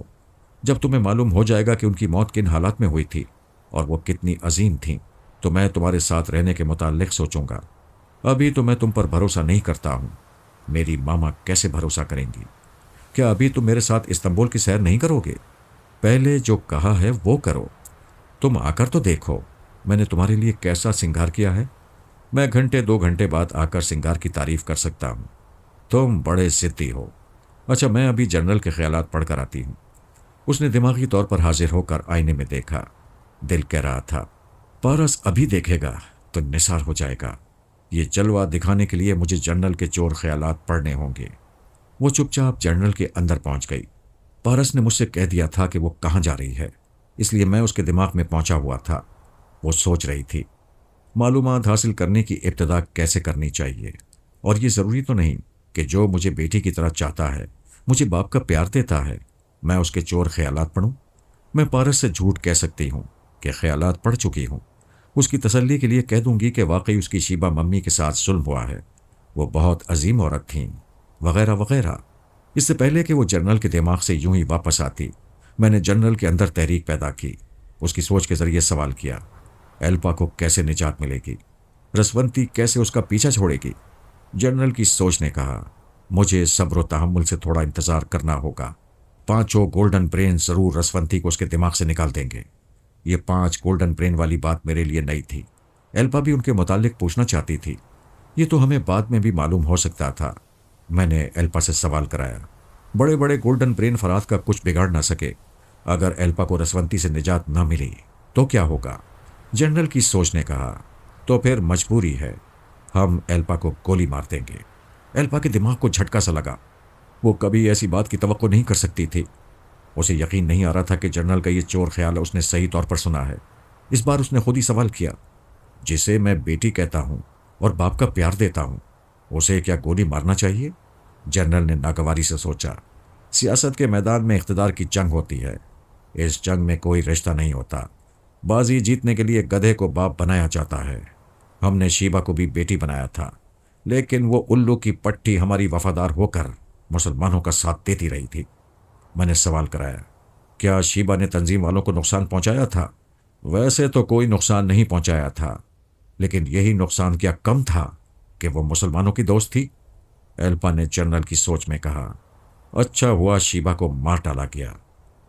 جب تمہیں معلوم ہو جائے گا کہ ان کی موت کن حالات میں ہوئی تھی اور وہ کتنی عظیم تھیں تو میں تمہارے ساتھ رہنے کے متعلق سوچوں گا۔ ابھی تو میں تم پر بھروسہ نہیں کرتا ہوں۔ میری ماما کیسے بھروسہ کریں گی؟ کیا ابھی تم میرے ساتھ استنبول کی سیر نہیں کرو گے؟ پہلے جو کہا ہے وہ کرو۔ تم آ کر تو دیکھو میں نے تمہارے لیے کیسا سنگار کیا ہے۔ میں گھنٹے 2 گھنٹے بعد آ کر سنگار کی تعریف کر سکتا ہوں۔ تم بڑے ضدی ہو۔ اچھا، میں ابھی جنرل کے خیالات پڑھ کر آتی ہوں۔ اس نے دماغی طور پر حاضر ہو کر آئینے میں دیکھا۔ دل کہہ رہا تھا، پارس ابھی دیکھے گا تو نثار ہو جائے گا۔ یہ جلوہ دکھانے کے لیے مجھے جنرل کے چور خیالات پڑھنے ہوں گے۔ وہ چپ چاپ جنرل کے اندر پہنچ گئی۔ پارس نے مجھ سے کہہ دیا تھا کہ وہ کہاں جا رہی ہے، اس لیے میں اس کے دماغ میں پہنچا ہوا تھا۔ وہ سوچ رہی تھی معلومات حاصل کرنے کی ابتدا کیسے کرنی چاہیے، اور یہ ضروری تو نہیں کہ جو مجھے بیٹی کی طرح چاہتا ہے، مجھے باپ کا پیار دیتا ہے، میں اس کے چور خیالات پڑھوں۔ میں پارس سے جھوٹ کہہ سکتی ہوں کہ خیالات پڑھ چکی ہوں۔ اس کی تسلی کے لیے کہہ دوں گی کہ واقعی اس کی شیبہ ممی کے ساتھ ظلم ہوا ہے، وہ بہت عظیم عورت تھیں، وغیرہ وغیرہ۔ اس سے پہلے کہ وہ جنرل کے دماغ سے یوں ہی واپس آتی، میں نے جنرل کے اندر تحریک پیدا کی، اس کی سوچ کے ذریعے سوال کیا، ایلپا کو کیسے نجات ملے گی؟ رسونتی کیسے اس کا پیچھا چھوڑے گی؟ جنرل کی سوچ نے کہا، مجھے صبر و تحمل سے تھوڑا انتظار کرنا ہوگا۔ 5 گولڈن برین ضرور رسونتی کو اس کے دماغ سے نکال دیں گے۔ یہ 5 گولڈن برین والی بات میرے لیے نئی تھی۔ ایلپا بھی ان کے متعلق پوچھنا چاہتی تھی۔ یہ تو ہمیں بعد میں بھی معلوم ہو سکتا تھا۔ میں نے ایلپا سے سوال کرایا، بڑے بڑے گولڈن برین فرات کا کچھ بگاڑ نہ سکے، اگر ایلپا کو رسونتی سے نجات نہ ملی تو کیا ہوگا؟ جنرل کی سوچ نے کہا، تو پھر مجبوری ہے، ہم ایلپا کو گولی مار دیں گے۔ ایلپا کے دماغ کو جھٹکا سا لگا۔ وہ کبھی ایسی بات کی توقع نہیں کر سکتی تھی۔ اسے یقین نہیں آ رہا تھا کہ جنرل کا یہ چور خیال اس نے صحیح طور پر سنا ہے۔ اس بار اس نے خود ہی سوال کیا، جسے میں بیٹی کہتا ہوں اور باپ کا پیار دیتا ہوں، اسے کیا گولی مارنا چاہیے؟ جنرل نے ناگواری سے سوچا۔ سیاست کے میدان میں اقتدار کی جنگ ہوتی ہے۔ اس جنگ میں کوئی رشتہ نہیں ہوتا۔ بازی جیتنے کے لیے گدھے کو باپ بنایا جاتا ہے۔ ہم نے شیبہ کو بھی بیٹی بنایا تھا، لیکن وہ الو کی پٹھی ہماری وفادار ہو کر مسلمانوں کا ساتھ دیتی رہی تھی۔ میں نے سوال کرایا، کیا شیبہ نے تنظیم والوں کو نقصان پہنچایا تھا؟ ویسے تو کوئی نقصان نہیں پہنچایا تھا، لیکن یہی نقصان کیا کم تھا کہ وہ مسلمانوں کی دوست تھی؟ ایلپا نے جنرل کی سوچ میں کہا۔ اچھا ہوا شیبہ کو مار ڈالا گیا۔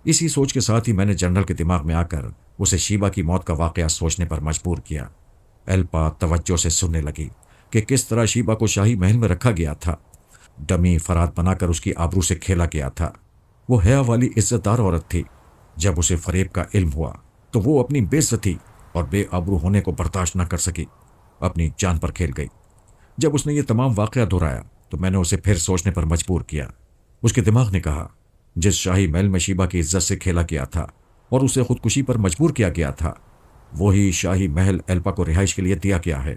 اسی سوچ کے ساتھ ہی میں نے جنرل کے دماغ میں آ کر اسے شیبہ کی موت کا واقعہ سوچنے پر مجبور کیا۔ ایلپا توجہ سے سننے لگی کہ کس طرح شیبہ کو شاہی محل میں رکھا گیا تھا۔ ڈمی فرات بنا کر اس کی آبرو سے کھیلا گیا تھا۔ وہ حیا والی عزت دار عورت تھی۔ جب اسے فریب کا علم ہوا تو وہ اپنی بے عزتی اور بے آبرو ہونے کو برداشت نہ کر سکی، اپنی جان پر کھیل گئی۔ جب اس نے یہ تمام واقعہ دہرایا تو میں نے اسے پھر سوچنے پر مجبور کیا۔ اس کے دماغ نے کہا، جس شاہی محل میں شیبہ کی عزت سے کھیلا گیا تھا اور اسے خودکشی پر مجبور کیا گیا تھا، وہی شاہی محل ایلپا کو رہائش کے لیے دیا گیا ہے۔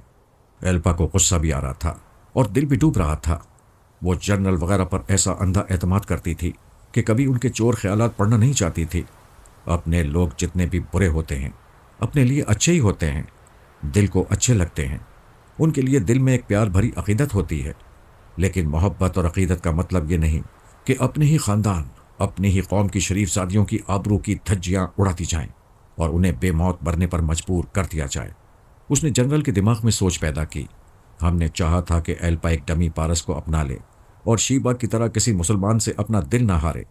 ایلپا کو غصہ بھی آ رہا تھا اور دل بھی ڈوب رہا تھا۔ وہ جنرل وغیرہ پر ایسا اندھا اعتماد کرتی تھی کہ کبھی ان کے چور خیالات پڑھنا نہیں چاہتی تھی۔ اپنے لوگ جتنے بھی برے ہوتے ہیں اپنے لیے اچھے ہی ہوتے ہیں، دل کو اچھے لگتے ہیں، ان کے لیے دل میں ایک پیار بھری عقیدت ہوتی ہے۔ لیکن محبت اور عقیدت کا مطلب یہ نہیں کہ اپنے ہی خاندان، اپنی ہی قوم کی شریف زادیوں کی آبرو کی دھجیاں اڑاتی جائیں اور انہیں بے موت مرنے پر مجبور کر دیا جائے۔ اس نے جنرل کے دماغ میں سوچ پیدا کی۔ ہم نے چاہا تھا کہ ایلپا ایک ڈمی پارس کو اپنا لے اور شیبہ کی طرح کسی مسلمان سے اپنا دل نہ ہارے،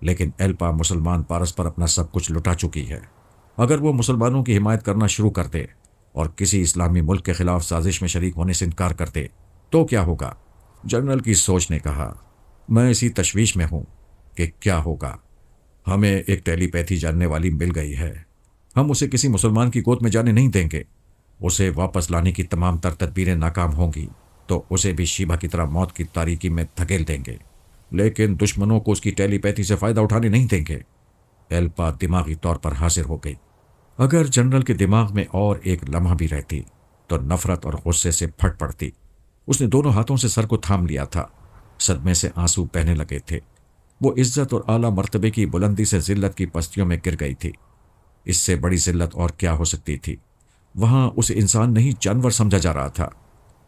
لیکن ایلپا مسلمان پارس پر اپنا سب کچھ لٹا چکی ہے۔ اگر وہ مسلمانوں کی حمایت کرنا شروع کر دے اور کسی اسلامی ملک کے خلاف سازش میں شریک ہونے سے انکار کر دے تو کیا ہوگا؟ جنرل کی سوچ نے کہا، میں اسی تشویش میں ہوں کہ کیا ہوگا۔ ہمیں ایک ٹیلی پیتھی جاننے والی مل گئی ہے۔ ہم اسے کسی مسلمان کی گود میں جانے نہیں دیں گے۔ اسے واپس لانے کی تمام تر تدبیریں ناکام ہوں گی تو اسے بھی شیبہ کی طرح موت کی تاریکی میں دھکیل دیں گے، لیکن دشمنوں کو اس کی ٹیلی پیتھی سے فائدہ اٹھانے نہیں دیں گے۔ ایلپا دماغی طور پر حاضر ہو گئی۔ اگر جنرل کے دماغ میں اور ایک لمحہ بھی رہتی تو نفرت اور غصے سے پھٹ پڑتی۔ اس نے دونوں ہاتھوں سے سر کو تھام لیا تھا۔ صدمے سے آنسو بہنے لگے تھے۔ وہ عزت اور اعلیٰ مرتبے کی بلندی سے ذلت کی پستیوں میں گر گئی تھی۔ اس سے بڑی ذلت اور کیا ہو سکتی تھی؟ وہاں اسے انسان نہیں جانور سمجھا جا رہا تھا۔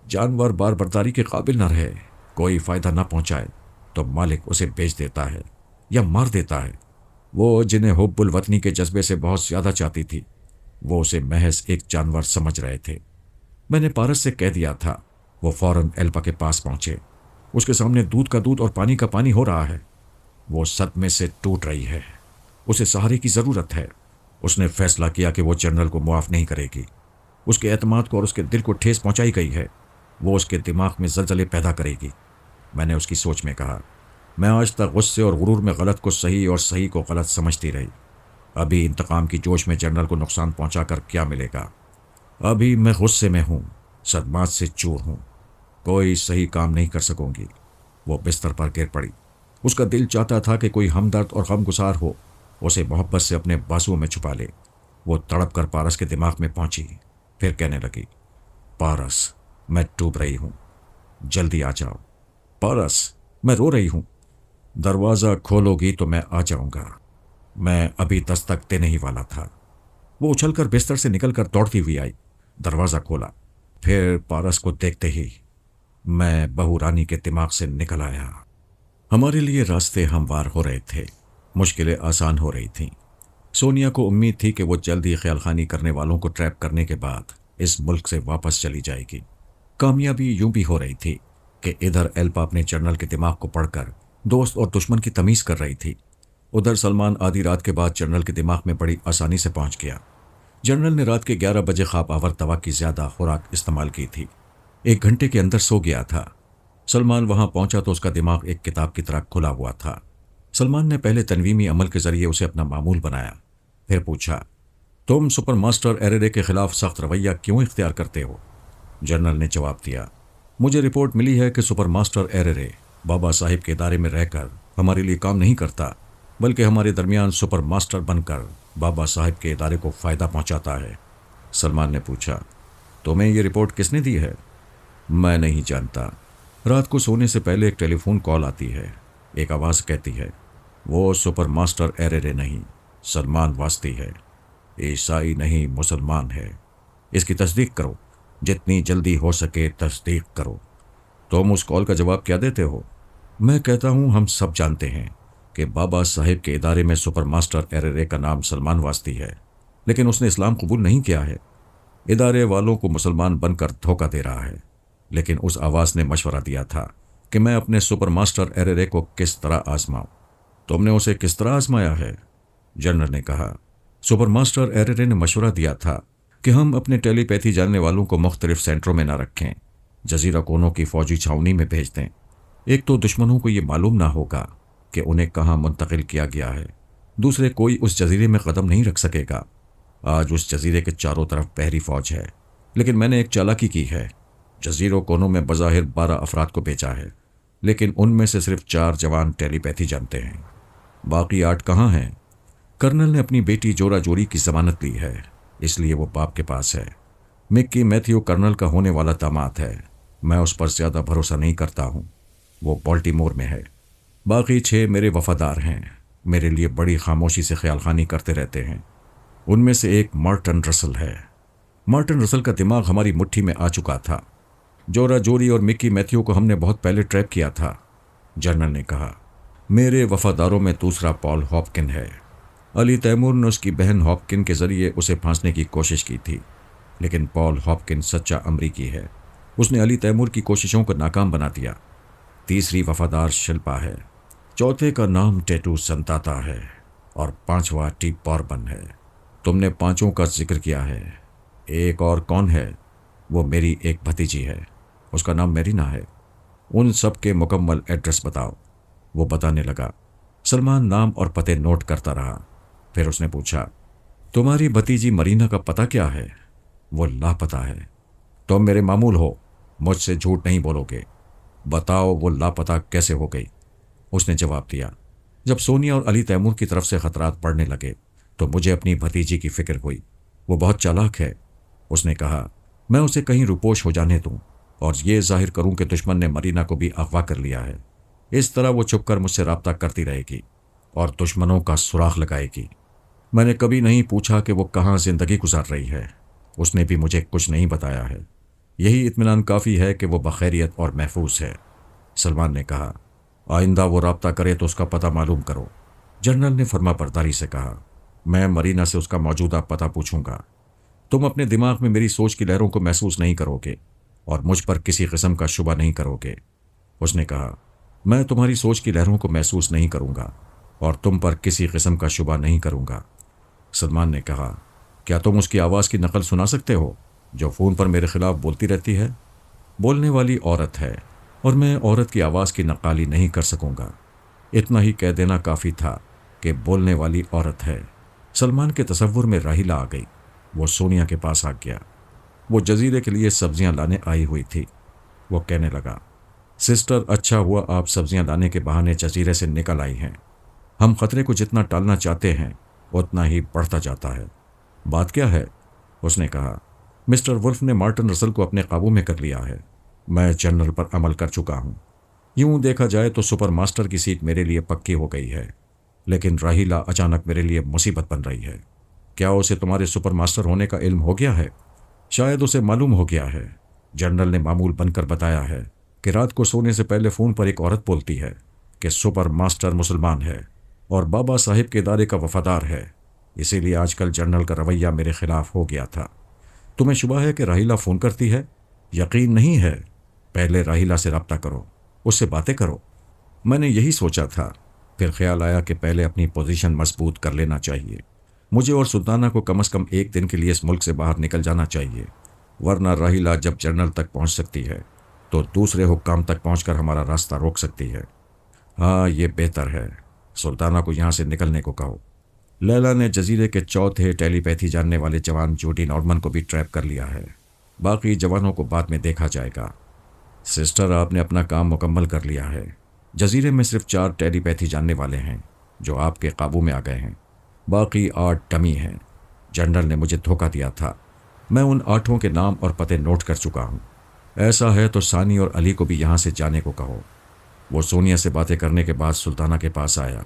جانور بار برداری کے قابل نہ رہے، کوئی فائدہ نہ پہنچائے تو مالک اسے بیچ دیتا ہے یا مار دیتا ہے۔ وہ جنہیں حب الوطنی کے جذبے سے بہت زیادہ چاہتی تھی، وہ اسے محض ایک جانور سمجھ رہے تھے۔ میں نے پارس سے کہہ دیا تھا۔ وہ فوراً ایلپا کے پاس پہنچے۔ اس کے سامنے دودھ کا دودھ اور پانی کا پانی ہو رہا ہے۔ وہ صدمے سے ٹوٹ رہی ہے۔ اسے سہارے کی ضرورت ہے۔ اس نے فیصلہ کیا کہ وہ جنرل کو معاف نہیں کرے گی۔ اس کے اعتماد کو اور اس کے دل کو ٹھیس پہنچائی گئی ہے۔ وہ اس کے دماغ میں زلزلے پیدا کرے گی۔ میں نے اس کی سوچ میں کہا، میں آج تک غصے اور غرور میں غلط کو صحیح اور صحیح کو غلط سمجھتی رہی۔ ابھی انتقام کی جوش میں جنرل کو نقصان پہنچا کر کیا ملے گا؟ ابھی میں غصے میں ہوں، صدمات سے چور ہوں، کوئی صحیح کام نہیں کر سکوں گی۔ وہ بستر پر گر پڑی۔ اس کا دل چاہتا تھا کہ کوئی ہمدرد اور غمگسار ہو، اسے محبت سے اپنے بازوؤں میں چھپا لے۔ وہ تڑپ کر پارس کے دماغ میں پہنچی، پھر کہنے لگی، پارس، میں ڈوب رہی ہوں، جلدی آ جاؤ۔ پارس، میں رو رہی ہوں، دروازہ کھولو گی تو میں آ جاؤں گا۔ میں ابھی دستک دینے ہی والا تھا۔ وہ اچھل کر بستر سے نکل کر دوڑتی ہوئی آئی، دروازہ کھولا، پھر پارس کو دیکھتے ہی میں بہو رانی کے دماغ سے نکل آیا۔ ہمارے لیے راستے ہموار ہو رہے تھے، مشکلیں آسان ہو رہی تھیں۔ سونیا کو امید تھی کہ وہ جلد ہی خیال خانی کرنے والوں کو ٹریپ کرنے کے بعد اس ملک سے واپس چلی جائے گی۔ کامیابی یوں بھی ہو رہی تھی کہ ادھر ایلپا اپنے جنرل کے دماغ کو پڑھ کر دوست اور دشمن کی تمیز کر رہی تھی، ادھر سلمان آدھی رات کے بعد جنرل کے دماغ میں بڑی آسانی سے پہنچ گیا۔ جنرل نے رات کے 11 بجے خواب آور دوا کی زیادہ خوراک استعمال کی تھی، 1 گھنٹے کے اندر سو گیا تھا۔ سلمان وہاں پہنچا تو اس کا دماغ ایک کتاب کی طرح کھلا ہوا تھا۔ سلمان نے پہلے تنویمی عمل کے ذریعے اسے اپنا معمول بنایا، پھر پوچھا، تم سپر ماسٹر ایریرے کے خلاف سخت رویہ کیوں اختیار کرتے ہو؟ جنرل نے جواب دیا، مجھے رپورٹ ملی ہے کہ سپر ماسٹر ایررے بابا صاحب کے ادارے میں رہ کر ہمارے لیے کام نہیں کرتا، بلکہ ہمارے درمیان سپر ماسٹر بن کر بابا صاحب کے ادارے کو فائدہ پہنچاتا ہے۔ سلمان نے پوچھا، تمہیں یہ رپورٹ کس نے دی ہے؟ میں نہیں جانتا۔ رات کو سونے سے پہلے ایک ٹیلی فون کال آتی ہے، ایک آواز کہتی ہے، وہ سپر ماسٹر ایررے نہیں، سلمان واسطی ہے، عیسائی نہیں مسلمان ہے، اس کی تصدیق کرو، جتنی جلدی ہو سکے تصدیق کرو۔ تم اس کال کا جواب کیا دیتے ہو؟ میں کہتا ہوں ہم سب جانتے ہیں کہ بابا صاحب کے ادارے میں سپر ماسٹر ایررے کا نام سلمان واسطی ہے، لیکن اس نے اسلام قبول نہیں کیا ہے، ادارے والوں کو مسلمان بن کر دھوکہ دے رہا ہے۔ لیکن اس آواز نے مشورہ دیا تھا کہ میں اپنے سپر ماسٹر ایررے کو کس طرح آزماؤں۔ تم نے اسے کس طرح آزمایا ہے؟ جنرل نے کہا، سپر ماسٹر ایررے نے مشورہ دیا تھا کہ ہم اپنے ٹیلی پیتھی جاننے والوں کو مختلف سینٹروں میں نہ رکھیں، جزیرہ کونوں کی فوجی چھاؤنی میں بھیج دیں۔ ایک تو دشمنوں کو یہ معلوم نہ ہوگا کہ انہیں کہاں منتقل کیا گیا ہے، دوسرے کوئی اس جزیرے میں قدم نہیں رکھ سکے گا۔ آج اس جزیرے کے چاروں طرف بحری فوج ہے، لیکن میں نے ایک چالاکی کی ہے، جزیروں کونوں میں بظاہر 12 افراد کو بھیجا ہے، لیکن ان میں سے صرف 4 جوان ٹیلی پیتھی جانتے ہیں، باقی 8 کہاں ہیں؟ کرنل نے اپنی بیٹی جورا جوری کی ضمانت لی ہے، اس لیے وہ باپ کے پاس ہے۔ مکی میتھیو کرنل کا ہونے والا داماد ہے، میں اس پر زیادہ بھروسہ نہیں کرتا ہوں، وہ بالٹیمور میں ہے۔ باقی 6 میرے وفادار ہیں، میرے لیے بڑی خاموشی سے خیال خوانی کرتے رہتے ہیں۔ ان میں سے ایک مارٹن رسل ہے۔ مارٹن رسل کا دماغ ہماری مٹھی میں آ چکا تھا۔ جورا جوری اور مکی میتھیو کو ہم نے بہت پہلے ٹریپ کیا تھا، جنرل نے کہا۔ میرے وفاداروں میں دوسرا پال ہاپکن ہے۔ علی تیمور نے اس کی بہن ہاپکن کے ذریعے اسے پھانسنے کی کوشش کی تھی، لیکن پال ہاپکن سچا امریکی ہے، اس نے علی تیمور کی کوششوں کو ناکام بنا دیا۔ تیسری وفادار شلپا ہے، چوتھے کا نام ٹیٹو سنتاتا ہے، اور 5واں ٹیپ باربن ہے۔ تم نے 5 کا ذکر کیا ہے۔ ایک اور کون ہے؟ وہ میری ایک بھتیجی ہے، اس کا نام میرینا ہے۔ ان سب کے مکمل ایڈریس بتاؤ۔ وہ بتانے لگا۔ سلمان نام اور پتے نوٹ کرتا رہا، پھر اس نے پوچھا، تمہاری بھتیجی مرینا کا پتہ کیا ہے؟ وہ لاپتہ ہے۔ تم میرے معمول ہو، مجھ سے جھوٹ نہیں بولو گے، بتاؤ وہ لاپتہ کیسے ہو گئی؟ اس نے جواب دیا۔ جب سونیا اور علی تیمور کی طرف سے خطرات بڑھنے لگے تو مجھے اپنی بھتیجی کی فکر ہوئی، وہ بہت چالاک ہے۔ اس نے کہا، میں اسے کہیں روپوش ہو جانے دوں اور یہ ظاہر کروں کہ دشمن نے مرینا کو بھی اغوا کر لیا ہے، اس طرح وہ چھپ کر مجھ سے رابطہ کرتی رہے گی اور دشمنوں کا سراغ لگائے گی۔ میں نے کبھی نہیں پوچھا کہ وہ کہاں زندگی گزار رہی ہے، اس نے بھی مجھے کچھ نہیں بتایا ہے، یہی اطمینان کافی ہے کہ وہ بخیریت اور محفوظ ہے۔ سلمان نے کہا، آئندہ وہ رابطہ کرے تو اس کا پتہ معلوم کرو۔ جنرل نے فرما برداری سے کہا، میں مرینا سے اس کا موجودہ پتہ پوچھوں گا۔ تم اپنے دماغ میں میری سوچ کی لہروں کو محسوس نہیں کرو گے اور مجھ پر کسی قسم کا شبہ نہیں کرو گے۔ اس نے کہا، میں تمہاری سوچ کی لہروں کو محسوس نہیں کروں گا اور تم پر کسی قسم کا شبہ نہیں کروں گا۔ سلمان نے کہا، کیا تم اس کی آواز کی نقل سنا سکتے ہو جو فون پر میرے خلاف بولتی رہتی ہے؟ بولنے والی عورت ہے اور میں عورت کی آواز کی نقالی نہیں کر سکوں گا۔ اتنا ہی کہہ دینا کافی تھا کہ بولنے والی عورت ہے۔ سلمان کے تصور میں راحیلہ آ گئی، وہ سونیا کے پاس آ گیا۔ وہ جزیرے کے لیے سبزیاں لانے آئی ہوئی تھی۔ وہ کہنے لگا، سسٹر، اچھا ہوا آپ سبزیاں لانے کے بہانے جزیرے سے نکل آئی ہیں، ہم خطرے کو جتنا ٹالنا چاہتے ہیں اتنا ہی بڑھتا جاتا ہے۔ بات کیا ہے؟ اس نے کہا، مسٹر ولف نے مارٹن رسل کو اپنے قابو میں کر لیا ہے، میں جنرل پر عمل کر چکا ہوں۔ یوں دیکھا جائے تو سپر ماسٹر کی سیٹ میرے لیے پکی ہو گئی ہے، لیکن راحیلہ اچانک میرے لیے مصیبت بن رہی ہے۔ کیا اسے تمہارے سپر ماسٹر ہونے کا علم ہو گیا ہے؟ شاید اسے معلوم ہو گیا ہے۔ جنرل نے معمول بن کر بتایا ہے کہ رات کو سونے سے پہلے فون پر ایک عورت بولتی ہے کہ سپر ماسٹر مسلمان ہے اور بابا صاحب کے ادارے کا وفادار ہے، اسی لیے آج کل جنرل کا رویہ میرے خلاف ہو گیا تھا۔ تمہیں شبہ ہے کہ راحیلہ فون کرتی ہے؟ یقین نہیں ہے؟ پہلے راحیلہ سے رابطہ کرو، اس سے باتیں کرو۔ میں نے یہی سوچا تھا، پھر خیال آیا کہ پہلے اپنی پوزیشن مضبوط کر لینا چاہیے۔ مجھے اور سلطانہ کو کم از کم ایک دن کے لیے اس ملک سے باہر نکل جانا چاہیے، ورنہ راحیلہ جب جنرل تک پہنچ سکتی ہے تو دوسرے حکام تک پہنچ کر ہمارا راستہ روک سکتی ہے۔ ہاں، یہ بہتر ہے، سلطانہ کو یہاں سے نکلنے کو کہو۔ لیلا نے جزیرے کے چوتھے ٹیلی پیتھی جاننے والے جوان جوڈی نارمن کو بھی ٹریپ کر لیا ہے۔ باقی جوانوں کو بعد میں دیکھا جائے گا۔ سسٹر، آپ نے اپنا کام مکمل کر لیا ہے۔ جزیرے میں صرف 4 ٹیلی پیتھی جاننے والے ہیں جو آپ کے قابو میں آ گئے ہیں، باقی 8 ڈمی ہیں۔ جنرل نے مجھے دھوکہ دیا تھا۔ میں ان 8 کے نام اور پتے نوٹ کر چکا ہوں۔ ایسا ہے تو ثانی اور علی کو بھی یہاں سے جانے کو کہو۔ وہ سونیا سے باتیں کرنے کے بعد سلطانہ کے پاس آیا،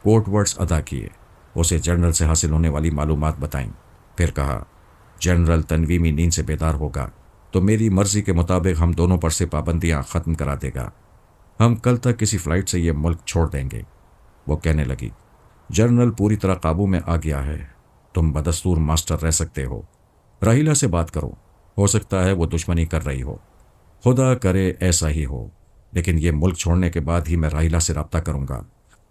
کوڈ ورڈز ادا کیے، اسے جنرل سے حاصل ہونے والی معلومات بتائیں، پھر کہا جنرل تنویمی نیند سے بیدار ہوگا تو میری مرضی کے مطابق ہم دونوں پر سے پابندیاں ختم کرا دے گا۔ ہم کل تک کسی فلائٹ سے یہ ملک چھوڑ دیں گے۔ وہ کہنے لگی جنرل پوری طرح قابو میں آ گیا ہے، تم بدستور ماسٹر رہ سکتے ہو۔ راہیلہ سے بات کرو، ہو سکتا ہے وہ دشمنی کر رہی ہو۔ خدا کرے ایسا ہی ہو، لیکن یہ ملک چھوڑنے کے بعد ہی میں راہیلہ سے رابطہ کروں گا،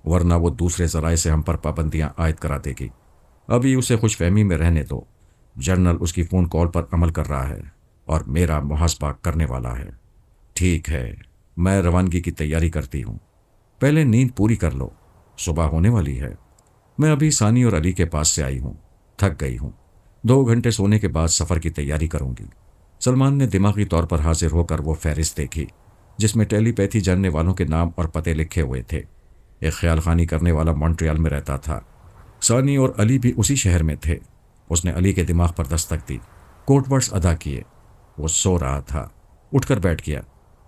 ورنہ وہ دوسرے ذرائع سے ہم پر پابندیاں عائد کرا دے گی۔ ابھی اسے خوش فہمی میں رہنے دو۔ جنرل اس کی فون کال پر عمل کر رہا ہے اور میرا محاسبہ کرنے والا ہے۔ ٹھیک ہے، میں روانگی کی تیاری کرتی ہوں۔ پہلے نیند پوری کر لو، صبح ہونے والی ہے۔ میں ابھی ثانی اور علی کے پاس سے آئی ہوں، تھک گئی ہوں۔ 2 گھنٹے سونے کے بعد سفر کی تیاری کروں گی۔ سلمان نے دماغی طور پر حاضر ہو کر وہ فہرست دیکھی جس میں ٹیلی پیتھی جاننے والوں کے نام اور پتے لکھے ہوئے تھے۔ ایک خیال خانی کرنے والا مونٹریال میں رہتا تھا۔ ثانی اور علی بھی اسی شہر میں تھے۔ اس نے علی کے دماغ پر دستک دی، کوڈ ورڈز ادا کیے۔ وہ سو رہا تھا، اٹھ کر بیٹھ گیا۔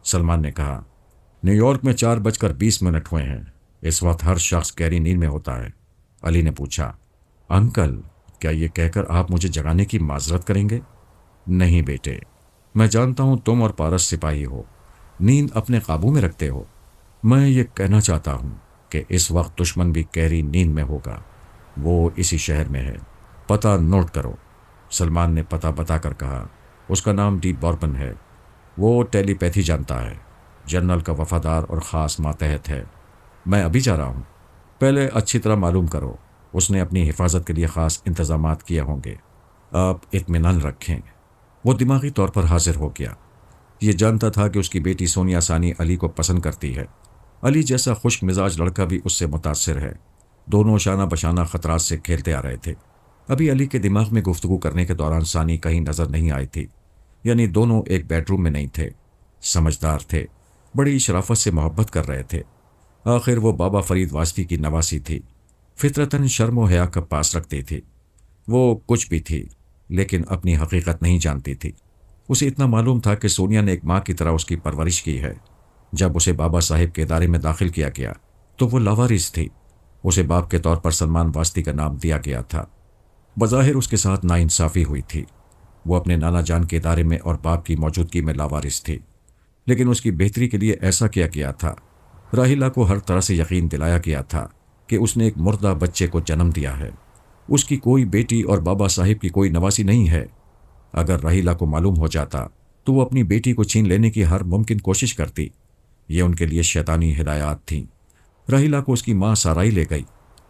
سلمان نے کہا نیو یارک میں 4:20 ہوئے ہیں۔ اس وقت ہر شخص گہری نیند میں ہوتا ہے۔ علی نے پوچھا انکل، کیا یہ کہہ کر آپ مجھے جگانے کی معذرت کریں گے؟ نہیں بیٹے، میں جانتا ہوں تم اور پارس سپاہی ہو، نیند اپنے قابو میں رکھتے ہو۔ میں یہ کہنا چاہتا ہوں کہ اس وقت دشمن بھی گہری نیند میں ہوگا۔ وہ اسی شہر میں ہے، پتہ نوٹ کرو۔ سلمان نے پتہ بتا کر کہا اس کا نام ڈی بوربن ہے۔ وہ ٹیلی پیتھی جانتا ہے، جنرل کا وفادار اور خاص ماتحت ہے۔ میں ابھی جا رہا ہوں، پہلے اچھی طرح معلوم کرو، اس نے اپنی حفاظت کے لیے خاص انتظامات کیے ہوں گے۔ آپ اطمینان رکھیں۔ وہ دماغی طور پر حاضر ہو گیا۔ یہ جانتا تھا کہ اس کی بیٹی سونیا ثانی علی کو پسند کرتی ہے۔ علی جیسا خشک مزاج لڑکا بھی اس سے متاثر ہے۔ دونوں شانہ بشانہ خطرات سے کھیلتے آ رہے تھے۔ ابھی علی کے دماغ میں گفتگو کرنے کے دوران ثانی کہیں نظر نہیں آئی تھی، یعنی دونوں ایک بیڈ روم میں نہیں تھے۔ سمجھدار تھے، بڑی شرافت سے محبت کر رہے تھے۔ آخر وہ بابا فرید واسطی کی نواسی تھی، فطرتاً شرم و حیا کا پاس رکھتی تھی۔ وہ کچھ بھی تھی لیکن اپنی حقیقت نہیں جانتی تھی۔ اسے اتنا معلوم تھا کہ سونیا نے ایک ماں کی طرح اس کی پرورش کی ہے۔ جب اسے بابا صاحب کے ادارے میں داخل کیا گیا تو وہ لاوارث تھی۔ اسے باپ کے طور پر سلمان واسطی کا نام دیا گیا تھا۔ بظاہر اس کے ساتھ ناانصافی ہوئی تھی۔ وہ اپنے نانا جان کے ادارے میں اور باپ کی موجودگی میں لاوارث تھی، لیکن اس کی بہتری کے لیے ایسا کیا گیا تھا۔ راہیلہ کو ہر طرح سے یقین دلایا گیا تھا کہ اس نے ایک مردہ بچے کو جنم دیا ہے۔ اس کی کوئی بیٹی اور بابا صاحب کی کوئی نواسی نہیں ہے۔ اگر راہیلہ کو معلوم ہو جاتا تو وہ اپنی بیٹی کو چھین لینے کی ہر ممکن کوشش کرتی۔ یہ ان کے لیے شیطانی ہدایات تھیں۔ راہیلہ کو اس کی ماں سارائی لے گئی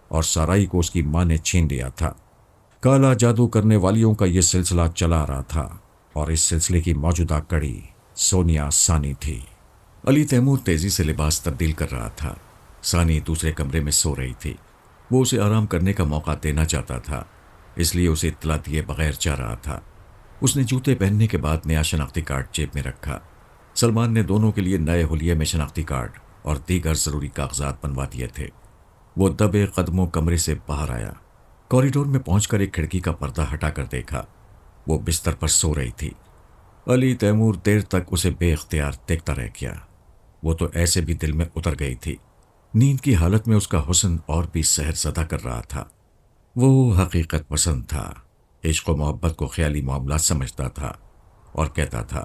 اور سارائی کو اس کی ماں نے چھین لیا تھا۔ کالا جادو کرنے والیوں کا یہ سلسلہ چلا آ رہا تھا اور اس سلسلے کی موجودہ کڑی سونیا ثانی تھی۔ علی تیمور تیزی سے لباس تبدیل کر رہا تھا۔ ثانی دوسرے کمرے میں سو رہی تھی۔ وہ اسے آرام کرنے کا موقع دینا چاہتا تھا، اس لیے اسے اطلاع دیے بغیر جا رہا تھا۔ اس نے جوتے پہننے کے بعد نیا شناختی کارڈ جیب میں رکھا۔ سلمان نے دونوں کے لیے نئے حلیے میں شناختی کارڈ اور دیگر ضروری کاغذات بنوا دیے تھے۔ وہ دبے قدموں کمرے سے باہر آیا۔ کوریڈور میں پہنچ کر ایک کھڑکی کا پردہ ہٹا کر دیکھا۔ وہ بستر پر سو رہی تھی۔ علی تیمور دیر تک اسے بے اختیار دیکھتا رہ گیا۔ وہ تو ایسے بھی دل میں اتر گئی تھی۔ نیند کی حالت میں اس کا حسن اور بھی سحر زدہ کر رہا تھا۔ وہ حقیقت پسند تھا، عشق و محبت کو خیالی معاملات سمجھتا تھا اور کہتا تھا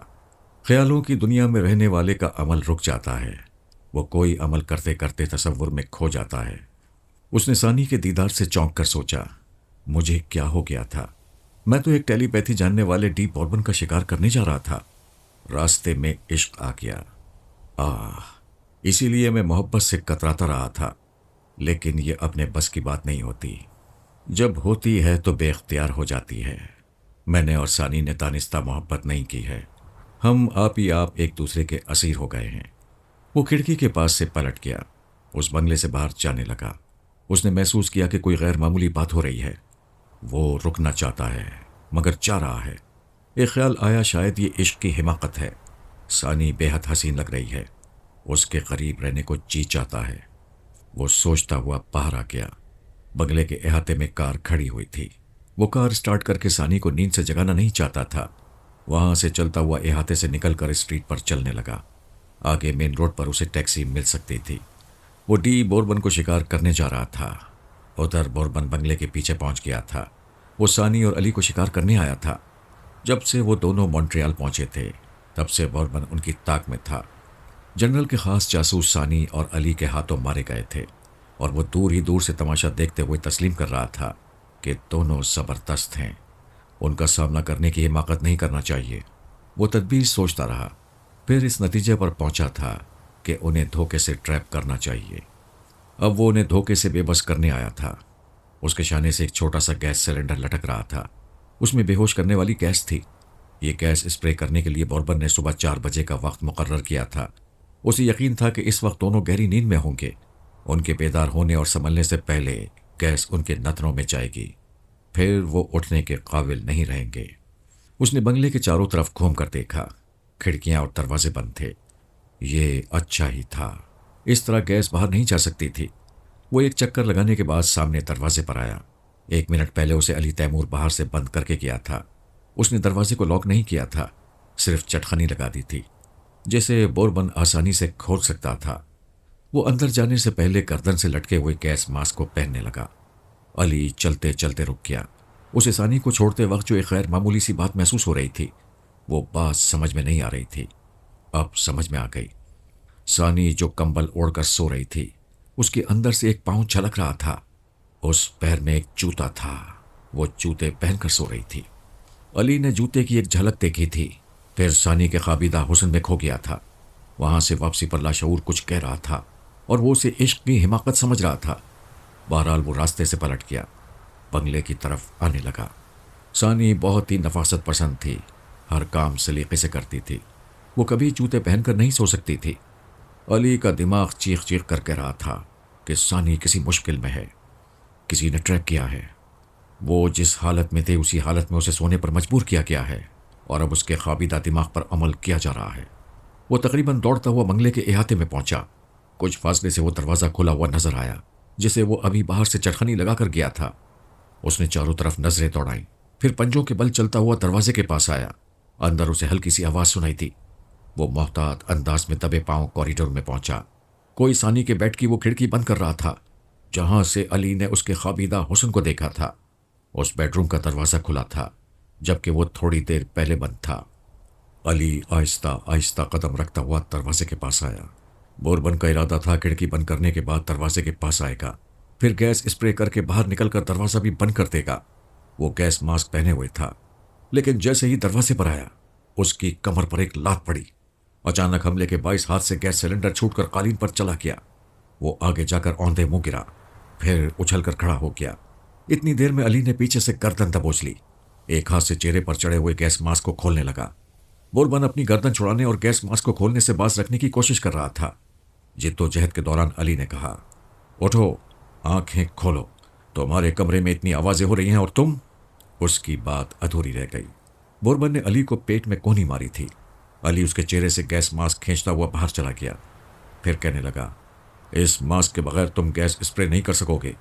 خیالوں کی دنیا میں رہنے والے کا عمل رک جاتا ہے، وہ کوئی عمل کرتے کرتے تصور میں کھو جاتا ہے۔ اس نے ثانی کے دیدار سے چونک کر سوچا مجھے کیا ہو گیا تھا؟ میں تو ایک ٹیلی پیتھی جاننے والے ڈی بوربن کا شکار کرنے جا رہا تھا۔ راستے میں عشق آ گیا۔ اسی لیے میں محبت سے کتراتا رہا تھا، لیکن یہ اپنے بس کی بات نہیں ہوتی۔ جب ہوتی ہے تو بے اختیار ہو جاتی ہے۔ میں نے اور ثانی نے دانستہ محبت نہیں کی ہے، ہم آپ ہی آپ ایک دوسرے کے اسیر ہو گئے ہیں۔ وہ کھڑکی کے پاس سے پلٹ گیا، اس بنگلے سے باہر جانے لگا۔ اس نے محسوس کیا کہ کوئی غیر معمولی بات ہو رہی ہے۔ وہ رکنا چاہتا ہے مگر جا رہا ہے۔ ایک خیال آیا شاید یہ عشق کی حماقت ہے۔ ثانی بے حد حسین لگ رہی ہے، اس کے قریب رہنے کو جی چاہتا ہے۔ وہ سوچتا ہوا باہر آ گیا۔ بنگلے کے احاطے میں کار کھڑی ہوئی تھی۔ وہ کار سٹارٹ کر کے ثانی کو نیند سے جگانا نہیں چاہتا تھا۔ وہاں سے چلتا ہوا احاطے سے نکل کر اسٹریٹ پر چلنے لگا۔ آگے مین روڈ پر اسے ٹیکسی مل سکتی تھی۔ وہ ڈی بوربن کو شکار کرنے جا رہا تھا۔ ادھر بوربن بنگلے کے پیچھے پہنچ گیا تھا۔ وہ ثانی اور علی کو شکار کرنے آیا تھا۔ جب سے وہ دونوں مونٹریال پہنچے تھے تب سے بوربن ان کی طاق میں تھا۔ جنرل کے خاص جاسوس ثانی اور علی کے ہاتھوں مارے گئے تھے اور وہ دور ہی دور سے تماشا دیکھتے ہوئے تسلیم کر رہا تھا کہ دونوں زبردست ہیں، ان کا سامنا کرنے کی حماقت نہیں کرنا چاہیے۔ وہ تدبیر سوچتا رہا، پھر اس نتیجے پر پہنچا تھا کہ انہیں دھوکے سے ٹریپ کرنا چاہیے۔ اب وہ انہیں دھوکے سے بے بس کرنے آیا تھا۔ اس کے شانے سے ایک چھوٹا سا گیس سلنڈر لٹک رہا تھا، اس میں بے ہوش کرنے والی گیس تھی۔ یہ گیس اسپرے کرنے کے لیے بوربن نے صبح 4 بجے کا وقت مقرر کیا تھا۔ اسے یقین تھا کہ اس وقت دونوں گہری نیند میں ہوں گے۔ ان کے بیدار ہونے اور سنبھلنے سے پہلے گیس ان کے نتنوں میں جائے گی، پھر وہ اٹھنے کے قابل نہیں رہیں گے۔ اس نے بنگلے کے چاروں طرف گھوم کر دیکھا، کھڑکیاں اور دروازے بند تھے۔ یہ اچھا ہی تھا، اس طرح گیس باہر نہیں جا سکتی تھی۔ وہ ایک چکر لگانے کے بعد سامنے دروازے پر آیا۔ 1 منٹ پہلے اسے علی تیمور باہر سے بند کر کے گیا تھا۔ اس نے دروازے کو لاک نہیں کیا تھا، صرف چٹخنی لگا دی تھی جیسے بوربن آسانی سے کھول سکتا تھا۔ وہ اندر جانے سے پہلے گردن سے لٹکے ہوئے گیس ماسک کو پہننے لگا۔ علی چلتے چلتے رک گیا۔ اسے ثانی کو چھوڑتے وقت جو ایک غیر معمولی سی بات محسوس ہو رہی تھی، وہ بات سمجھ میں نہیں آ رہی تھی۔ اب سمجھ میں آ گئی۔ ثانی جو کمبل اوڑھ کر سو رہی تھی، اس کے اندر سے ایک پاؤں جھلک رہا تھا۔ اس پیر میں ایک جوتا تھا، وہ جوتے پہن کر سو رہی تھی۔ علی نے جوتے کی ایک جھلک دیکھی تھی، پھر ثانی کے خوابیدہ حسن میں کھو گیا تھا۔ وہاں سے واپسی پر لاشعور کچھ کہہ رہا تھا اور وہ اسے عشق کی حماقت سمجھ رہا تھا۔ بہرحال وہ راستے سے پلٹ گیا، بنگلے کی طرف آنے لگا۔ ثانی بہت ہی نفاست پسند تھی، ہر کام سلیقے سے کرتی تھی۔ وہ کبھی جوتے پہن کر نہیں سو سکتی تھی۔ علی کا دماغ چیخ چیخ کر کہہ رہا تھا کہ ثانی کسی مشکل میں ہے، کسی نے ٹریک کیا ہے۔ وہ جس حالت میں تھے اسی حالت میں اسے سونے پر مجبور کیا گیا ہے اور اب اس کے خوابیدہ دماغ پر عمل کیا جا رہا ہے۔ وہ تقریباً دوڑتا ہوا بنگلے کے احاطے میں پہنچا۔ کچھ فاصلے سے وہ دروازہ کھلا ہوا نظر آیا جسے وہ ابھی باہر سے چٹخنی لگا کر گیا تھا۔ اس نے چاروں طرف نظریں دوڑائیں، پھر پنجوں کے بل چلتا ہوا دروازے کے پاس آیا۔ اندر اسے ہلکی سی آواز سنائی تھی۔ وہ محتاط انداز میں دبے پاؤں کوریڈور میں پہنچا۔ کوئی ثانی کے بیڈ کی وہ کھڑکی بند کر رہا تھا جہاں سے علی نے اس کے خوابیدہ حسن کو دیکھا تھا۔ اس بیڈ روم کا دروازہ کھلا تھا جبکہ وہ تھوڑی دیر پہلے بند تھا۔ علی آہستہ آہستہ قدم رکھتا ہوا دروازے کے پاس آیا۔ بوربن کا ارادہ تھا کھڑکی بند کرنے کے بعد دروازے کے پاس آئے گا، پھر گیس اسپرے کر کے باہر نکل کر دروازہ بھی بند کر دے گا۔ وہ گیس ماسک پہنے ہوئے تھا، لیکن جیسے ہی دروازے پر آیا اس کی کمر پر ایک لات پڑی۔ اچانک حملے کے باعث ہاتھ سے گیس سلنڈر چھوٹ کر قالین پر چلا گیا۔ وہ آگے جا کر اوندھے منہ گرا، پھر اچھل کر کھڑا ہو گیا۔ اتنی دیر میں علی نے پیچھے سے گردن دبوچ لی، ایک ہاتھ سے چہرے پر چڑھے ہوئے گیس ماسک کو کھولنے لگا۔ بوربن اپنی گردن چھڑانے اور گیس ماسک کو کھولنے سے باز رکھنے کی کوشش کر رہا تھا۔ جدوجہد کے دوران علی نے کہا، اٹھو، آنکھیں کھولو، تمہارے کمرے میں اتنی آوازیں ہو رہی ہیں اور تم۔ اس کی بات ادھوری رہ گئی۔ بوربن نے علی کو پیٹ میں کونی ماری تھی۔ علی اس کے چہرے سے گیس ماسک کھینچتا ہوا باہر چلا گیا، پھر کہنے لگا، اس ماسک کے بغیر تم گیس اسپرے نہیں کر سکو گے۔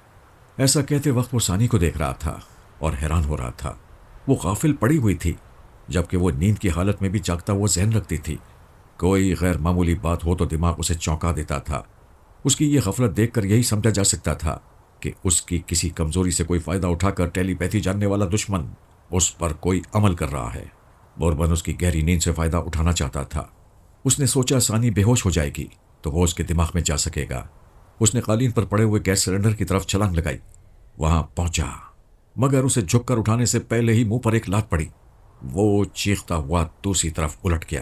ایسا کہتے وقت وہ ثانی کو دیکھ رہا تھا اور حیران ہو رہا تھا۔ وہ غافل پڑی ہوئی تھی، جبکہ وہ نیند کی حالت میں بھی جاگتا ہوا ذہن رکھتی تھی۔ کوئی غیر معمولی بات ہو تو دماغ اسے چونکا دیتا تھا۔ اس کی یہ غفلت دیکھ کر یہی سمجھا جا سکتا تھا کہ اس کی کسی کمزوری سے کوئی فائدہ اٹھا کر ٹیلی پیتھی جاننے والا دشمن اس پر کوئی عمل کر رہا ہے۔ بوربن اس کی گہری نیند سے فائدہ اٹھانا چاہتا تھا۔ اس نے سوچا ثانی بے ہوش ہو جائے گی تو وہ اس کے دماغ میں جا سکے گا۔ اس نے قالین پر پڑے ہوئے گیس سلنڈر کی طرف چھلانگ لگائی، وہاں پہنچا، مگر اسے جھک کر اٹھانے سے پہلے ہی منہ پر ایک لات پڑی۔ وہ چیختا ہوا دوسری طرف الٹ گیا۔